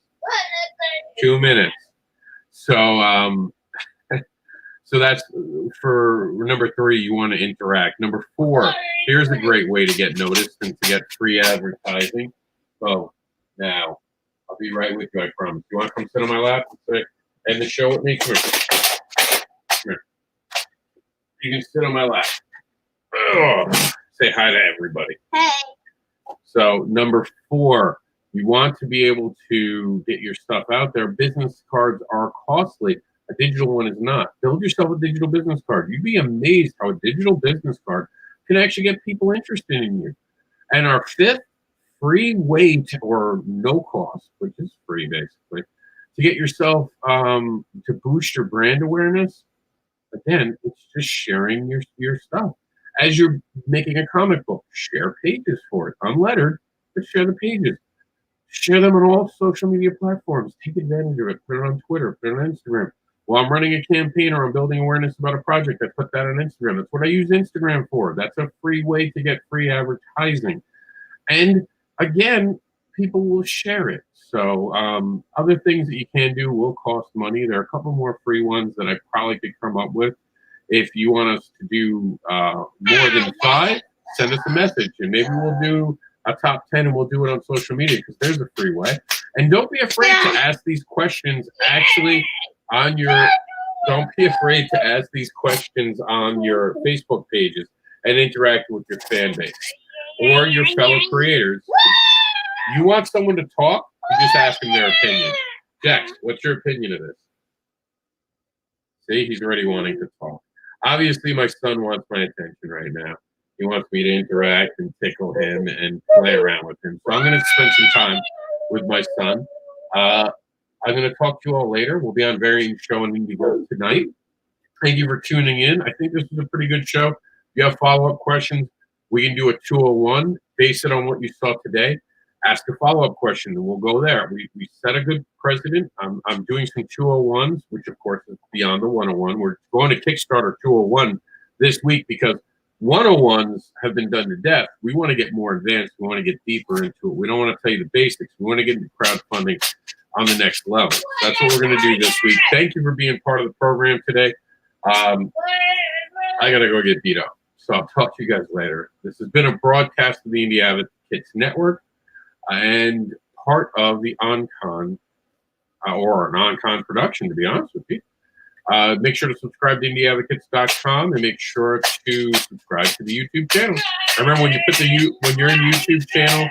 2 minutes. So, so that's for number 3. You want to interact. Number 4. Here's a great way to get noticed and to get free advertising. So now, I'll be right with you. I promise. You want to come sit on my lap and end the show with me? Come here. Come here. You can sit on my lap. Oh, say hi to everybody. Hey. So number 4. You want to be able to get your stuff out there. Business cards are costly. A digital one is not. Build yourself a digital business card. You'd be amazed how a digital business card can actually get people interested in you. And our 5th free way to, or no cost, which is free basically, to get yourself to boost your brand awareness. Again, it's just sharing your stuff. As you're making a comic book, share pages for it. Unlettered, but share the pages. Share them on all social media platforms. Take advantage of it. Put it on Twitter. Put it on Instagram. While I'm running a campaign or I'm building awareness about a project, I put that on Instagram. That's what I use Instagram for. That's a free way to get free advertising. And again, people will share it. So other things that you can do will cost money. There are a couple more free ones that I probably could come up with. If you want us to do more than 5, send us a message. And maybe we'll do a top 10 and we'll do it on social media because there's a free way. And don't be afraid to ask these questions actually on your, don't be afraid to ask these questions on your Facebook pages and interact with your fan base or your fellow creators. You want someone to talk, you just ask them their opinion. Jax, what's your opinion of this? See, he's already wanting to talk. Obviously, my son wants my attention right now. He wants me to interact and tickle him and play around with him. So I'm going to spend some time with my son. I'm going to talk to you all later. We'll be on Varying Show and Indie World tonight. Thank you for tuning in. I think this is a pretty good show. If you have follow-up questions, we can do a 201. Base it on what you saw today. Ask a follow-up question, and we'll go there. We set a good precedent. I'm doing some 201s, which, of course, is beyond the 101. We're going to Kickstarter 201 this week because 101s have been done to death. We want to get more advanced. We want to get deeper into it. We don't want to tell you the basics. We want to get into crowdfunding on the next level. That's what we're going to do this week. Thank you for being part of the program today. I got to go get beat up. So I'll talk to you guys later. This has been a broadcast of the Indie Advocates Network and part of the ON-Conn, or an ON-Conn production, to be honest with you. Make sure to subscribe to indieadvocates.com and make sure to subscribe to the YouTube channel. Remember, when you put when you're in YouTube channel,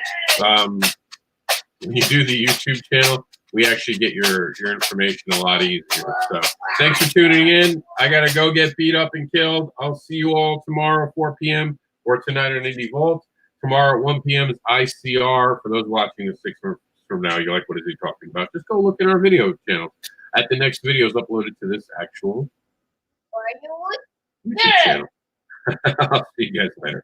when you do the YouTube channel, we actually get your information a lot easier. So thanks for tuning in. I got to go get beat up and killed. I'll see you all tomorrow, 4 p.m. or tonight on Indie Vault. Tomorrow at 1 p.m. is ICR. For those watching this 6 months from now, you're like, what is he talking about? Just go look at our video channel. At the next video is uploaded to this actual YouTube channel. I'll see you guys later.